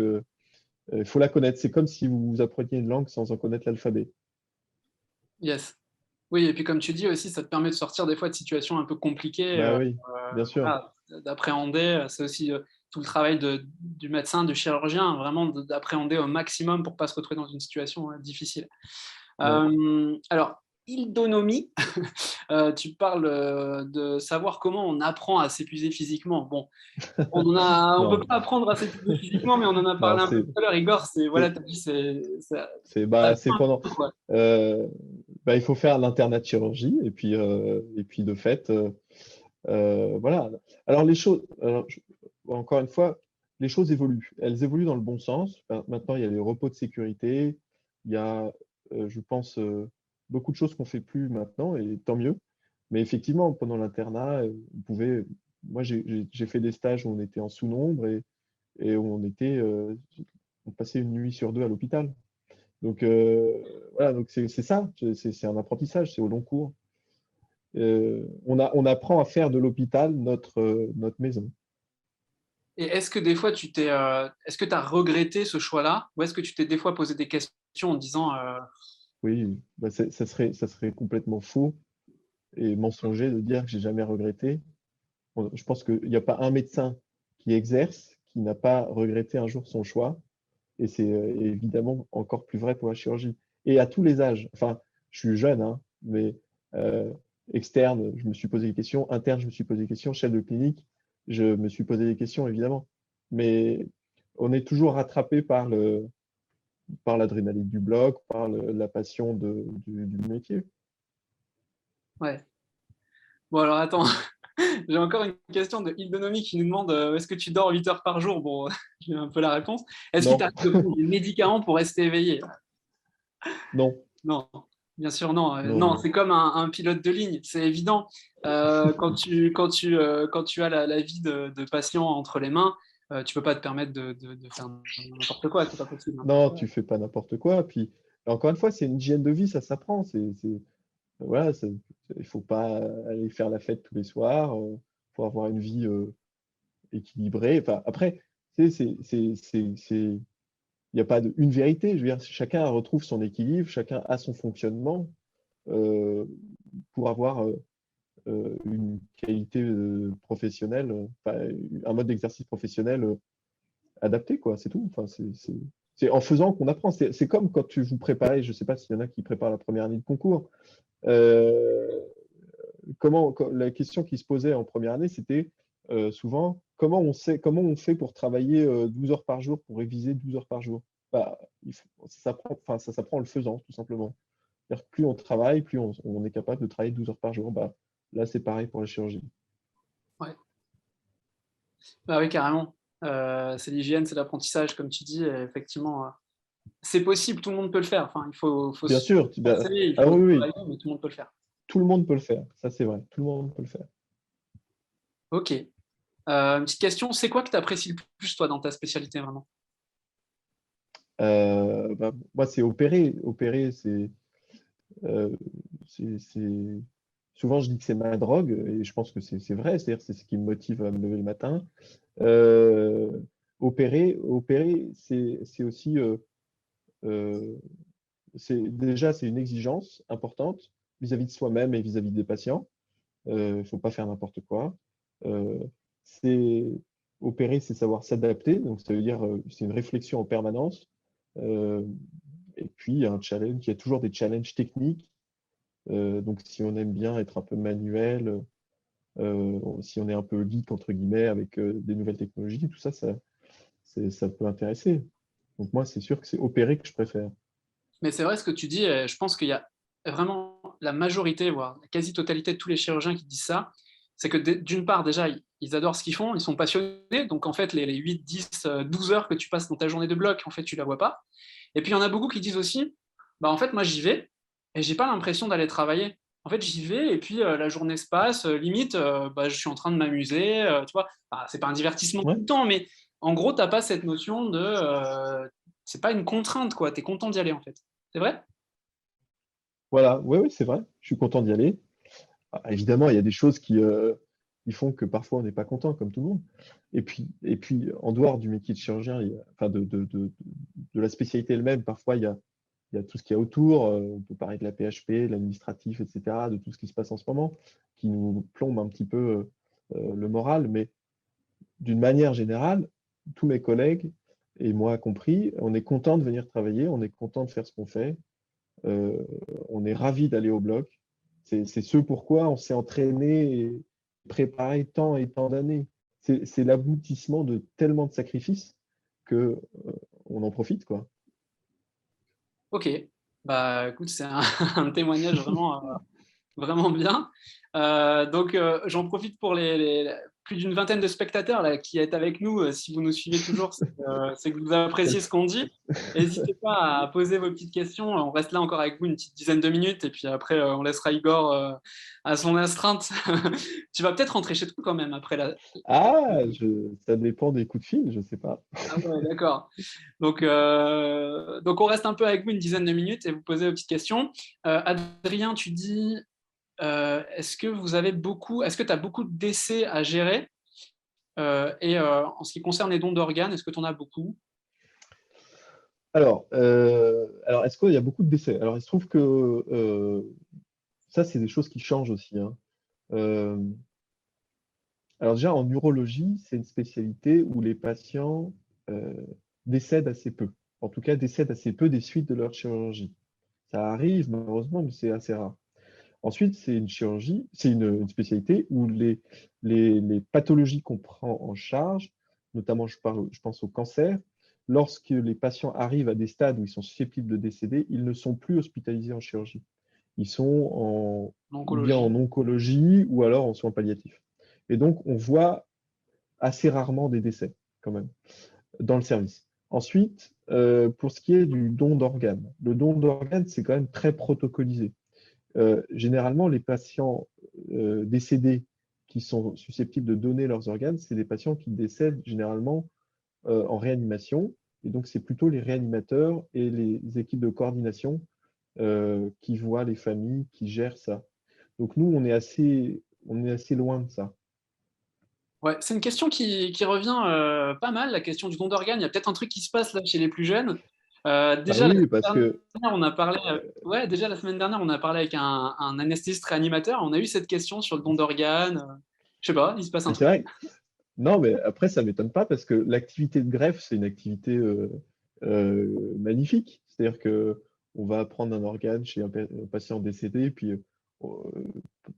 il faut la connaître. C'est comme si vous appreniez une langue sans en connaître l'alphabet. Yes. Oui, et puis comme tu dis aussi, ça te permet de sortir des fois de situations un peu compliquées, Bah oui, bien sûr. voilà, d'appréhender. C'est aussi tout le travail du médecin, du chirurgien, vraiment d'appréhender au maximum pour ne pas se retrouver dans une situation difficile. Ouais. Alors, ildonomie, tu parles de savoir comment on apprend à s'épuiser physiquement. Bon, on peut Non, pas apprendre à s'épuiser physiquement, mais on en a non, parlé un peu tout à l'heure. Igor, c'est voilà, c'est, t'as dit, bah, ça c'est pendant. vient, quoi. euh, Bah, il faut faire l'internat de chirurgie et puis de fait, voilà. Alors les choses, encore une fois, les choses évoluent. Elles évoluent dans le bon sens. Maintenant, il y a les repos de sécurité. Il y a, je pense, beaucoup de choses qu'on fait plus maintenant et tant mieux. Mais effectivement, pendant l'internat, on pouvait. Moi, j'ai fait des stages où on était en sous-nombre et où on passait une nuit sur deux à l'hôpital. Donc voilà, donc c'est ça, c'est un apprentissage, c'est au long cours. On apprend à faire de l'hôpital notre maison. Et est-ce que des fois, est-ce que tu as regretté ce choix-là? Ou est-ce que tu t'es des fois posé des questions en disant, Oui, bah, ça serait complètement faux et mensonger de dire que j'ai jamais regretté. Je pense qu'il n'y a pas un médecin qui exerce qui n'a pas regretté un jour son choix. Et c'est évidemment encore plus vrai pour la chirurgie. Et à tous les âges. Enfin, je suis jeune, hein, mais euh, externe, je me suis posé des questions. Interne, je me suis posé des questions. Chef de clinique, je me suis posé des questions, évidemment. Mais on est toujours rattrapé par l'adrénaline du bloc, par la passion du métier. ouais. Bon, alors attends, j'ai encore une question de Ildonomi qui nous demande est-ce que tu dors 8 heures par jour? Bon, j'ai un peu la réponse. Est-ce qu'il Non, t'arrive de prendre des médicaments pour rester éveillé? non, Non, bien sûr, non. non, Non, non. c'est comme un pilote de ligne, c'est évident. Quand tu as la vie de patient entre les mains, tu peux pas te permettre de faire n'importe quoi, c'est pas possible. Hein. Non, tu fais pas n'importe quoi. Puis, encore une fois, c'est une hygiène de vie, ça s'apprend. Voilà, il faut pas aller faire la fête tous les soirs. Il faut avoir une vie équilibrée. Enfin, après, tu sais, il n'y a pas une vérité. Je veux dire, chacun retrouve son équilibre, chacun a son fonctionnement euh, pour avoir une qualité professionnelle, enfin, un mode d'exercice professionnel adapté, quoi. C'est tout. Enfin, c'est en faisant qu'on apprend. C'est comme quand tu vous préparez, je ne sais pas s'il y en a qui préparent la première année de concours. Euh, la question qui se posait en première année, c'était souvent comment on fait pour travailler 12 heures par jour, pour réviser 12 heures par jour. Bah, ça s'apprend en le faisant, tout simplement. C'est-à-dire que plus on travaille, plus on est capable de travailler 12 heures par jour. Bah, là, c'est pareil pour la chirurgie. Ouais. Bah oui, carrément. C'est l'hygiène, c'est l'apprentissage, comme tu dis. Et effectivement, c'est possible, tout le monde peut le faire. Enfin, faut Bien se sûr, forcer, il ah faut oui, travailler, oui, mais tout le monde peut le faire. tout le monde peut le faire. Ça, c'est vrai. Tout le monde peut le faire. Ok. Une petite question, c'est quoi que tu apprécies le plus, toi, dans ta spécialité, vraiment? Bah, moi, c'est opérer. Opérer, euh, c'est souvent, je dis que c'est ma drogue, et je pense que c'est vrai, c'est-à-dire c'est ce qui me motive à me lever le matin. Euh, opérer, c'est aussi, euh, c'est une exigence importante vis-à-vis de soi-même et vis-à-vis des patients. Il ne faut pas faire n'importe quoi. Euh, c'est opérer, c'est savoir s'adapter, donc ça veut dire c'est une réflexion en permanence. Euh, et puis il y a un challenge, il y a toujours des challenges techniques. Donc si on aime bien être un peu manuel, si on est un peu geek entre guillemets avec des nouvelles technologies, tout ça, ça peut intéresser. Donc moi, c'est sûr que c'est opérer que je préfère. Mais c'est vrai ce que tu dis, je pense qu'il y a vraiment la majorité, voire la quasi-totalité de tous les chirurgiens qui disent ça, c'est que d'une part, déjà, ils adorent ce qu'ils font, ils sont passionnés, donc en fait, les 8, 10, 12 heures que tu passes dans ta journée de bloc, en fait, tu la vois pas. Et puis, il y en a beaucoup qui disent aussi, bah, en fait, moi, j'y vais, et j'ai pas l'impression d'aller travailler. En fait, j'y vais, et puis la journée se passe, limite, bah, je suis en train de m'amuser, tu vois. Bah, c'est pas un divertissement Ouais, tout le temps, mais en gros, t'as pas cette notion de... c'est pas une contrainte, quoi, tu es content d'y aller, en fait. C'est vrai? voilà, oui, oui, c'est vrai. Je suis content d'y aller. Ah, évidemment, il y a des choses qui font que parfois on n'est pas content, comme tout le monde. Et puis, en dehors du métier de chirurgien, enfin de la spécialité elle-même, parfois il y a tout ce qu'il y a autour. On peut parler de la PHP, de l'administratif, etc., de tout ce qui se passe en ce moment, qui nous plombe un petit peu le moral. Mais d'une manière générale, tous mes collègues, et moi compris, on est content de venir travailler, on est content de faire ce qu'on fait. Euh, on est ravi d'aller au bloc. C'est ce pourquoi on s'est entraîné et préparé tant et tant d'années. C'est l'aboutissement de tellement de sacrifices que on en profite, quoi. Ok. Bah écoute, c'est un, un témoignage vraiment, vraiment bien. Donc, j'en profite pour les plus d'une vingtaine de spectateurs là, qui est avec nous. Si vous nous suivez toujours, c'est que vous appréciez ce qu'on dit. N'hésitez pas à poser vos petites questions. On reste là encore avec vous une petite dizaine de minutes et puis après, on laissera Igor à son astreinte. Tu vas peut-être rentrer chez toi quand même après la. Ah, ça dépend des coups de fil, je sais pas. Ah ouais, d'accord. Donc, on reste un peu avec vous une dizaine de minutes et vous posez vos petites questions. Adrien, tu dis est-ce que est-ce que tu as beaucoup de décès à gérer et en ce qui concerne les dons d'organes, est-ce que tu en as beaucoup? Alors est-ce qu'il y a beaucoup de décès? Alors, il se trouve que ça, c'est des choses qui changent aussi, hein. Euh, alors déjà, en urologie, c'est une spécialité où les patients euh, décèdent assez peu. En tout cas, décèdent assez peu des suites de leur chirurgie. Ça arrive, malheureusement, mais c'est assez rare. Ensuite, c'est une chirurgie, c'est une spécialité où les pathologies qu'on prend en charge, notamment je pense au cancer, lorsque les patients arrivent à des stades où ils sont susceptibles de décéder, ils ne sont plus hospitalisés en chirurgie. Ils sont ou bien L'oncologie. en oncologie ou alors en soins palliatifs. Et donc, on voit assez rarement des décès, quand même, dans le service. Ensuite, pour ce qui est du don d'organes, le don d'organes, c'est quand même très protocolisé. Généralement, les patients décédés qui sont susceptibles de donner leurs organes, c'est des patients qui décèdent généralement en réanimation. Et donc, c'est plutôt les réanimateurs et les équipes de coordination qui voient les familles, qui gèrent ça. Donc, nous, on est assez loin de ça. Ouais, c'est une question qui revient pas mal, la question du don d'organes. Il y a peut-être un truc qui se passe là chez les plus jeunes. Bah Déjà, la oui, parce semaine que dernière, on a parlé, ouais, déjà la semaine dernière, on a parlé avec un anesthésiste réanimateur. On a eu cette question sur le don d'organes. Je sais pas, il se passe un mais c'est truc. vrai. Non, mais après, ça ne m'étonne pas parce que l'activité de greffe, c'est une activité magnifique. C'est-à-dire que on va prendre un organe chez un patient décédé, puis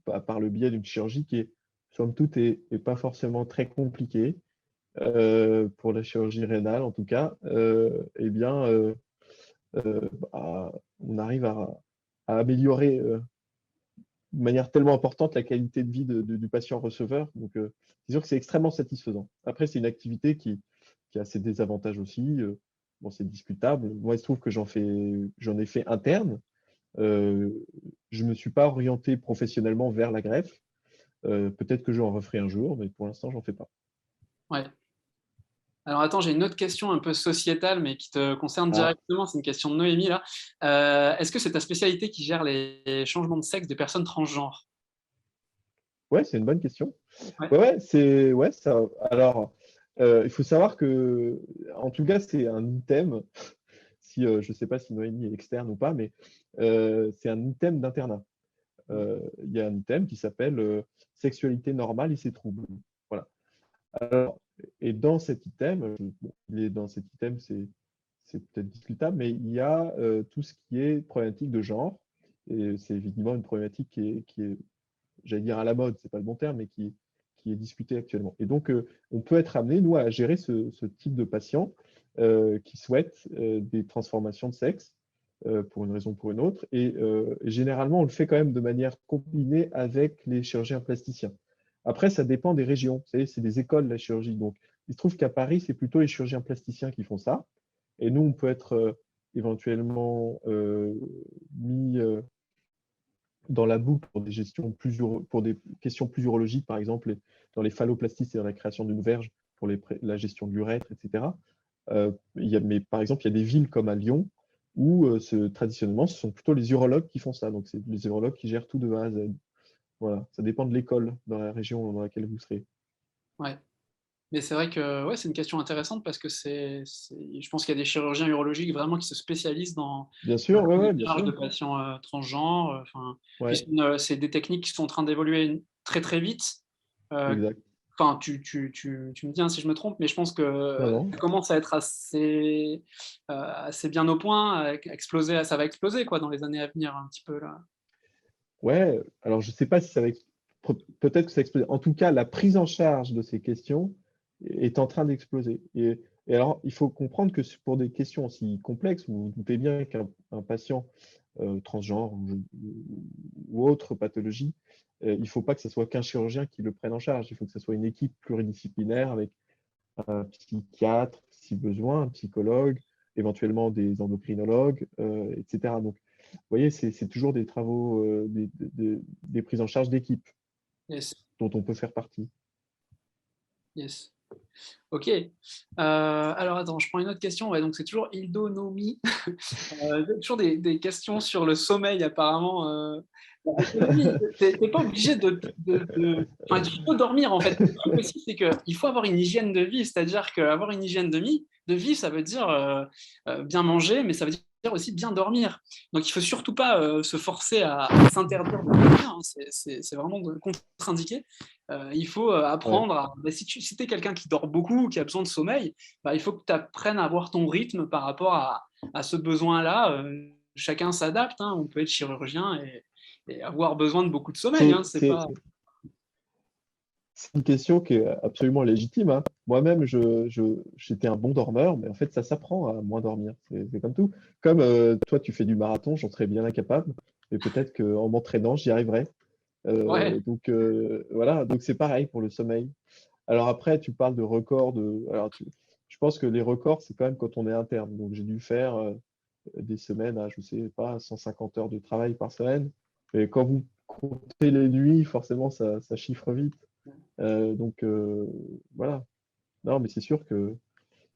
par le biais d'une chirurgie qui est, somme toute, est pas forcément très compliquée pour la chirurgie rénale, en tout cas. Eh bien, on arrive à améliorer de manière tellement importante la qualité de vie du patient receveur. Donc, c'est sûr que c'est extrêmement satisfaisant. Après, c'est une activité qui a ses désavantages aussi. Bon, c'est discutable. Moi, il se trouve que j'en ai fait interne. Euh, je ne me suis pas orienté professionnellement vers la greffe. Peut-être que j'en referai un jour, mais pour l'instant, j'en fais pas. Ouais. Alors attends, j'ai une autre question un peu sociétale, mais qui te concerne Ah, directement. C'est une question de Noémie là. Est-ce que c'est ta spécialité qui gère les changements de sexe des personnes transgenres? Ouais, c'est une bonne question. Ouais. Ouais, ça. Alors, il faut savoir que, en tout cas, c'est un item. Si je ne sais pas si Noémie est externe ou pas, mais c'est un item d'internat. Il y a un item qui s'appelle sexualité normale et ses troubles. Voilà. Alors, et dans cet item, bon, il est dans cet item, c'est peut-être discutable, mais il y a tout ce qui est problématique de genre. Et c'est évidemment une problématique qui est j'allais dire à la mode, c'est pas le bon terme, mais qui est discutée actuellement. Et donc, on peut être amené, nous, à gérer ce type de patient qui souhaite des transformations de sexe pour une raison ou pour une autre. Et généralement, on le fait quand même de manière combinée avec les chirurgiens plasticiens. Après, ça dépend des régions. Vous savez, c'est des écoles, de la chirurgie. Donc, il se trouve qu'à Paris, c'est plutôt les chirurgiens plasticiens qui font ça. Et nous, on peut être éventuellement mis dans la boucle pour des gestions pour des questions plus urologiques, par exemple, dans les phalloplasties, c'est dans la création d'une verge pour la gestion de l'urètre, etc. Mais par exemple, il y a des villes comme à Lyon où traditionnellement, ce sont plutôt les urologues qui font ça. Donc, c'est les urologues qui gèrent tout de A à Z. Voilà, ça dépend de l'école dans la région dans laquelle vous serez. Ouais. Mais c'est vrai que ouais, c'est une question intéressante parce que je pense qu'il y a des chirurgiens urologiques vraiment qui se spécialisent dans Bien la sûr, prise ouais, en bien charge de sûr. patients transgenres. Puis Ouais, c'est des techniques qui sont en train d'évoluer très très vite. Euh, exact. Enfin, tu me dis hein, si je me trompe, mais je pense Non, que non. ça commence à être assez bien au point, à exploser, ça va exploser quoi, dans les années à venir un petit peu là. Ouais, alors je ne sais pas si ça va peut-être que ça explose. En tout cas, la prise en charge de ces questions est en train d'exploser. Et alors, il faut comprendre que pour des questions aussi complexes, vous vous doutez bien qu'un patient transgenre ou autre pathologie, il ne faut pas que ce soit qu'un chirurgien qui le prenne en charge. Il faut que ce soit une équipe pluridisciplinaire avec un psychiatre, si besoin, un psychologue, éventuellement des endocrinologues, etc. Donc, vous voyez, c'est toujours des travaux, des prises en charge d'équipe Yes, dont on peut faire partie. yes. Ok. Alors attends, je prends une autre question. Ouais, donc c'est toujours Ildonomi. Toujours des questions sur le sommeil apparemment. T'es pas obligé Enfin, il faut dormir en fait. Le truc aussi, c'est qu'il faut avoir une hygiène de vie. C'est-à-dire qu'avoir une hygiène de vie, ça veut dire bien manger, mais ça veut dire aussi bien dormir. Donc il faut surtout pas se forcer à s'interdire de dormir, hein. C'est vraiment contre-indiqué. Il faut Ouais. apprendre si tu es quelqu'un qui dort beaucoup ou qui a besoin de sommeil, bah, il faut que tu apprennes à avoir ton rythme par rapport à ce besoin-là. Chacun s'adapte, hein. On peut être chirurgien et avoir besoin de beaucoup de sommeil, hein. C'est C'est c'est- pas... c'est une question qui est absolument légitime, hein. Moi-même, j'étais un bon dormeur, mais en fait, ça s'apprend à moins dormir. C'est comme tout. Comme toi, tu fais du marathon, j'en serais bien incapable, mais peut-être qu'en m'entraînant, j'y arriverai. Ouais, Voilà, donc c'est pareil pour le sommeil. Alors après, tu parles de records. Je pense que les records, c'est quand même quand on est interne. Donc j'ai dû faire des semaines à, je sais pas, 150 heures de travail par semaine. Et quand vous comptez les nuits, forcément, ça chiffre vite. Voilà. Non, mais c'est sûr que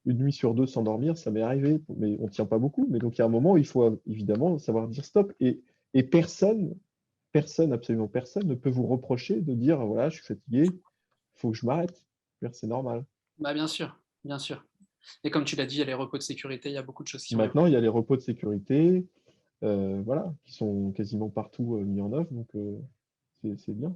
une nuit sur deux sans dormir, ça m'est arrivé. Mais on ne tient pas beaucoup. Mais donc il y a un moment où il faut évidemment savoir dire stop. Et personne, absolument personne, ne peut vous reprocher de dire, voilà, je suis fatigué, il faut que je m'arrête. C'est normal. bah, bien sûr, bien sûr. Et comme tu l'as dit, il y a les repos de sécurité, il y a beaucoup de choses qui ont Maintenant, évolué. il y a les repos de sécurité, voilà, qui sont quasiment partout mis en œuvre, donc c'est bien.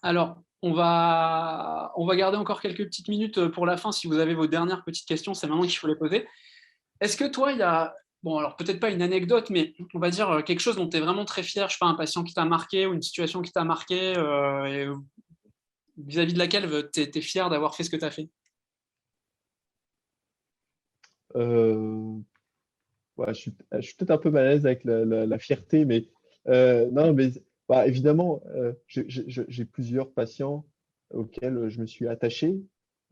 Alors, on va garder encore quelques petites minutes pour la fin. Si vous avez vos dernières petites questions, c'est maintenant qu'il faut les poser. Est-ce que toi, il y a, bon, alors peut-être pas une anecdote, mais on va dire quelque chose dont tu es vraiment très fier, je sais pas, un patient qui t'a marqué ou une situation qui t'a marqué, et vis-à-vis de laquelle tu es fier d'avoir fait ce que tu as fait? Euh, ouais, je suis peut-être un peu mal à l'aise avec la fierté, mais non, mais bah, évidemment, j'ai plusieurs patients auxquels je me suis attaché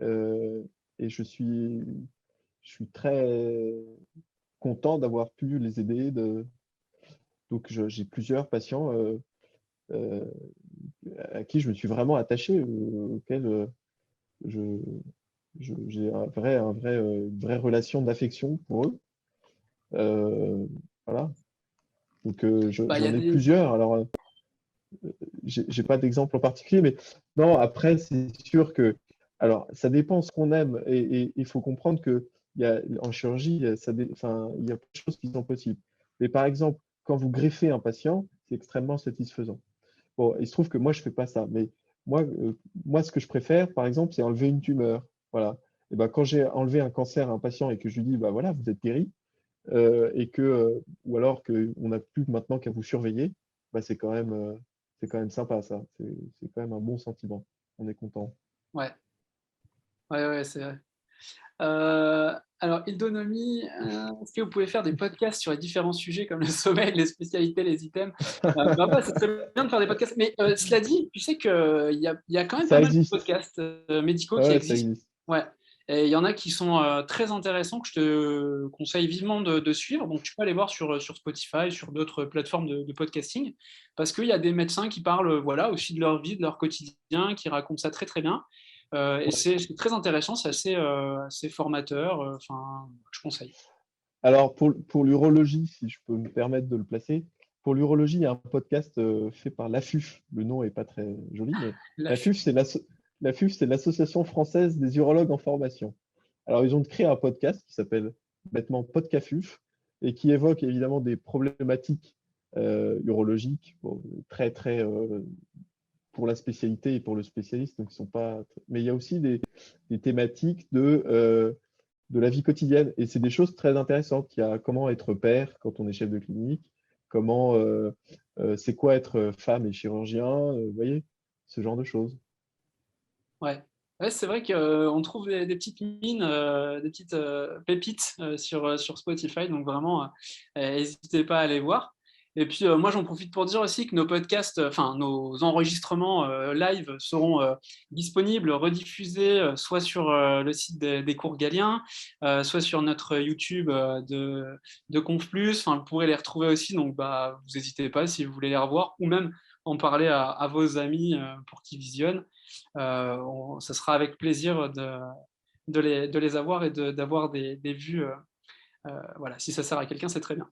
et je suis très content d'avoir pu les aider. Donc, j'ai plusieurs patients euh, à qui je me suis vraiment attaché, auxquels je, j'ai une vraie relation d'affection pour eux. Euh, voilà. Donc, Bah, il y j'en a ai des... plusieurs. Alors, j'ai pas d'exemple en particulier, mais non, après, c'est sûr que, alors, ça dépend ce qu'on aime, et il faut comprendre que en chirurgie, enfin, il y a plein de choses qui sont possibles. Mais par exemple, quand vous greffez un patient, c'est extrêmement satisfaisant. Bon, il se trouve que moi, je fais pas ça, mais moi, ce que je préfère, par exemple, c'est enlever une tumeur. Voilà. Et ben, quand j'ai enlevé un cancer à un patient et que je lui dis, bah voilà, vous êtes guéri, ou alors qu'on n'a plus maintenant qu'à vous surveiller, bah, c'est quand même sympa, ça. C'est quand même un bon sentiment. On est content. Ouais, ouais, ouais, c'est vrai. Alors, Ildonomi, est-ce que vous pouvez faire des podcasts sur les différents sujets comme le sommeil, les spécialités, les items? Bah, ouais, c'est très bien de faire des podcasts. Mais cela dit, tu sais qu'il y a quand même pas Ça mal de existe. podcasts médicaux qui Ouais, ça existent. existe. Ouais. Et il y en a qui sont très intéressants que je te conseille vivement de suivre. Donc, tu peux aller voir sur Spotify, sur d'autres plateformes de podcasting, parce qu'il y a des médecins qui parlent voilà, aussi de leur vie, de leur quotidien, qui racontent ça très très bien. Et Ouais. c'est très intéressant, c'est assez formateur. Enfin, je conseille. Alors, pour l'urologie, si je peux me permettre de le placer, pour l'urologie, il y a un podcast fait par l'AFUF. Le nom n'est pas très joli, mais La l'AFUF, l'AFUF, c'est l'Association française des urologues en formation. Alors, ils ont créé un podcast qui s'appelle bêtement Podcafuf et qui évoque évidemment des problématiques urologiques, bon, très, très pour la spécialité et pour le spécialiste, donc ils sont pas. Mais il y a aussi des thématiques de la vie quotidienne. Et c'est des choses très intéressantes. Il y a comment être père quand on est chef de clinique, comment c'est quoi être femme et chirurgien, vous voyez, ce genre de choses. Ouais. Ouais, c'est vrai qu'on trouve des petites mines, des petites pépites sur Spotify, donc vraiment, n'hésitez pas à aller voir. Et puis, moi, j'en profite pour dire aussi que nos podcasts, enfin, nos enregistrements live seront disponibles, rediffusés, soit sur le site des cours Galien, soit sur notre YouTube de ConfPlus. Enfin, vous pourrez les retrouver aussi, donc bah, vous n'hésitez pas si vous voulez les revoir, ou même en parler à vos amis pour qu'ils visionnent. Ça sera avec plaisir de les avoir et d'avoir des vues. Voilà, si ça sert à quelqu'un, c'est très bien.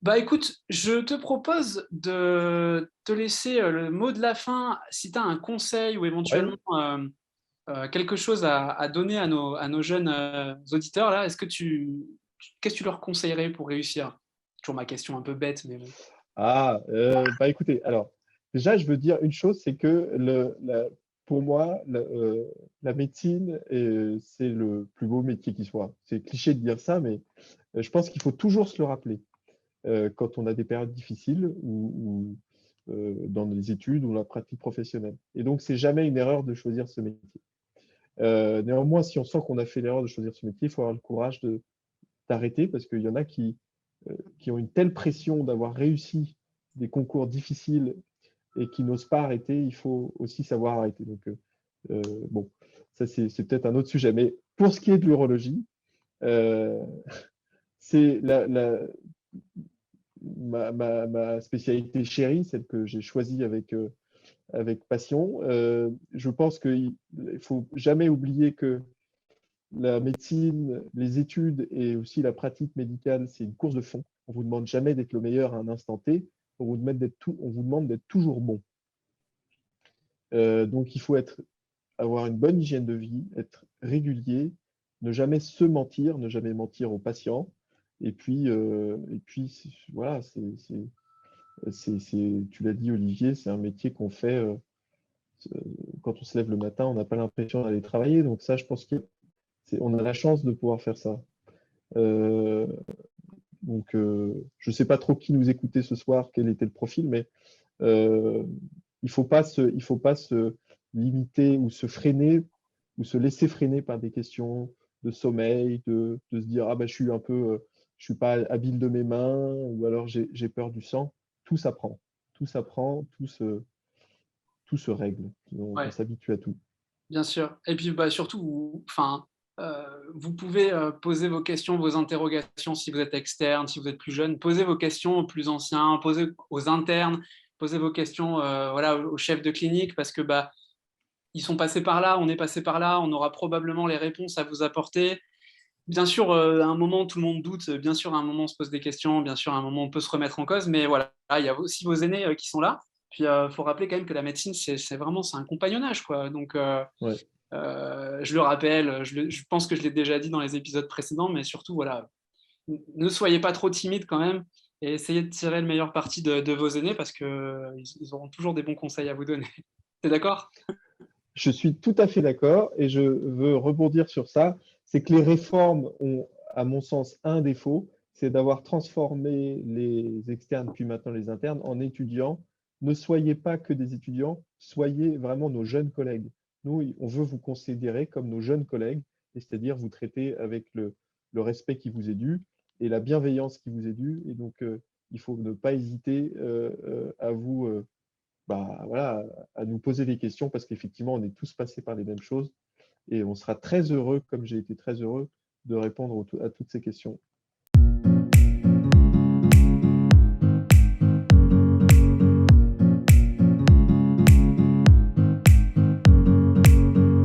Bah écoute, je te propose de te laisser le mot de la fin. Si tu as un conseil ou éventuellement Ouais. quelque chose à donner à nos jeunes auditeurs, là, qu'est-ce que tu leur conseillerais pour réussir? Toujours ma question un peu bête, mais bon. Ah, bah écoutez, alors, déjà, je veux dire une chose, c'est que pour moi, la médecine, c'est le plus beau métier qui soit. C'est cliché de dire ça, mais je pense qu'il faut toujours se le rappeler quand on a des périodes difficiles ou dans les études ou la pratique professionnelle. Et donc, c'est jamais une erreur de choisir ce métier. Néanmoins, si on sent qu'on a fait l'erreur de choisir ce métier, il faut avoir le courage d'arrêter parce qu'il y en a qui ont une telle pression d'avoir réussi des concours difficiles et qui n'osent pas arrêter. Il faut aussi savoir arrêter. Donc, bon, ça, c'est peut-être un autre sujet. Mais pour ce qui est de l'urologie, euh, c'est ma spécialité chérie, celle que j'ai choisie avec passion. Je pense qu'il ne faut jamais oublier que la médecine, les études et aussi la pratique médicale, c'est une course de fond. On ne vous demande jamais d'être le meilleur à un instant T. On vous demande d'être toujours bon. Donc, il faut avoir une bonne hygiène de vie, être régulier, ne jamais se mentir, ne jamais mentir aux patients. Et puis voilà, tu l'as dit, Olivier, c'est un métier qu'on fait quand on se lève le matin, on n'a pas l'impression d'aller travailler. Donc ça, je pense qu'on a la chance de pouvoir faire ça. Euh, je ne sais pas trop qui nous écoutait ce soir, quel était le profil, mais euh, il faut pas se limiter ou se freiner ou se laisser freiner par des questions de sommeil, de se dire ah ben je suis pas habile de mes mains ou alors j'ai peur du sang. Tout s'apprend, tout se règle. On Ouais. s'habitue à tout. Bien sûr. Et puis bah, surtout, vous pouvez poser vos questions, vos interrogations si vous êtes externe, si vous êtes plus jeune. Posez vos questions aux plus anciens, posez aux internes, posez vos questions voilà, aux chefs de clinique parce que bah, ils sont passés par là, on est passé par là, on aura probablement les réponses à vous apporter. Bien sûr, à un moment, tout le monde doute. Bien sûr, à un moment, on se pose des questions. Bien sûr, à un moment, on peut se remettre en cause. Mais voilà, il y a aussi vos aînés qui sont là. Puis, faut rappeler quand même que la médecine, c'est vraiment un compagnonnage, quoi. Donc, Ouais. je le rappelle, je pense que je l'ai déjà dit dans les épisodes précédents, mais surtout, voilà, ne soyez pas trop timide quand même et essayez de tirer le meilleur parti de vos aînés parce qu'ils auront toujours des bons conseils à vous donner. T'es d'accord? Je suis tout à fait d'accord et je veux rebondir sur ça. C'est que les réformes ont, à mon sens, un défaut, c'est d'avoir transformé les externes, puis maintenant les internes, en étudiants. Ne soyez pas que des étudiants, soyez vraiment nos jeunes collègues. Nous, on veut vous considérer comme nos jeunes collègues, et c'est-à-dire vous traiter avec le respect qui vous est dû et la bienveillance qui vous est due. Et donc, il faut ne pas hésiter à vous bah, voilà, à nous poser des questions parce qu'effectivement, on est tous passés par les mêmes choses et on sera très heureux, comme j'ai été très heureux, de répondre à toutes ces questions.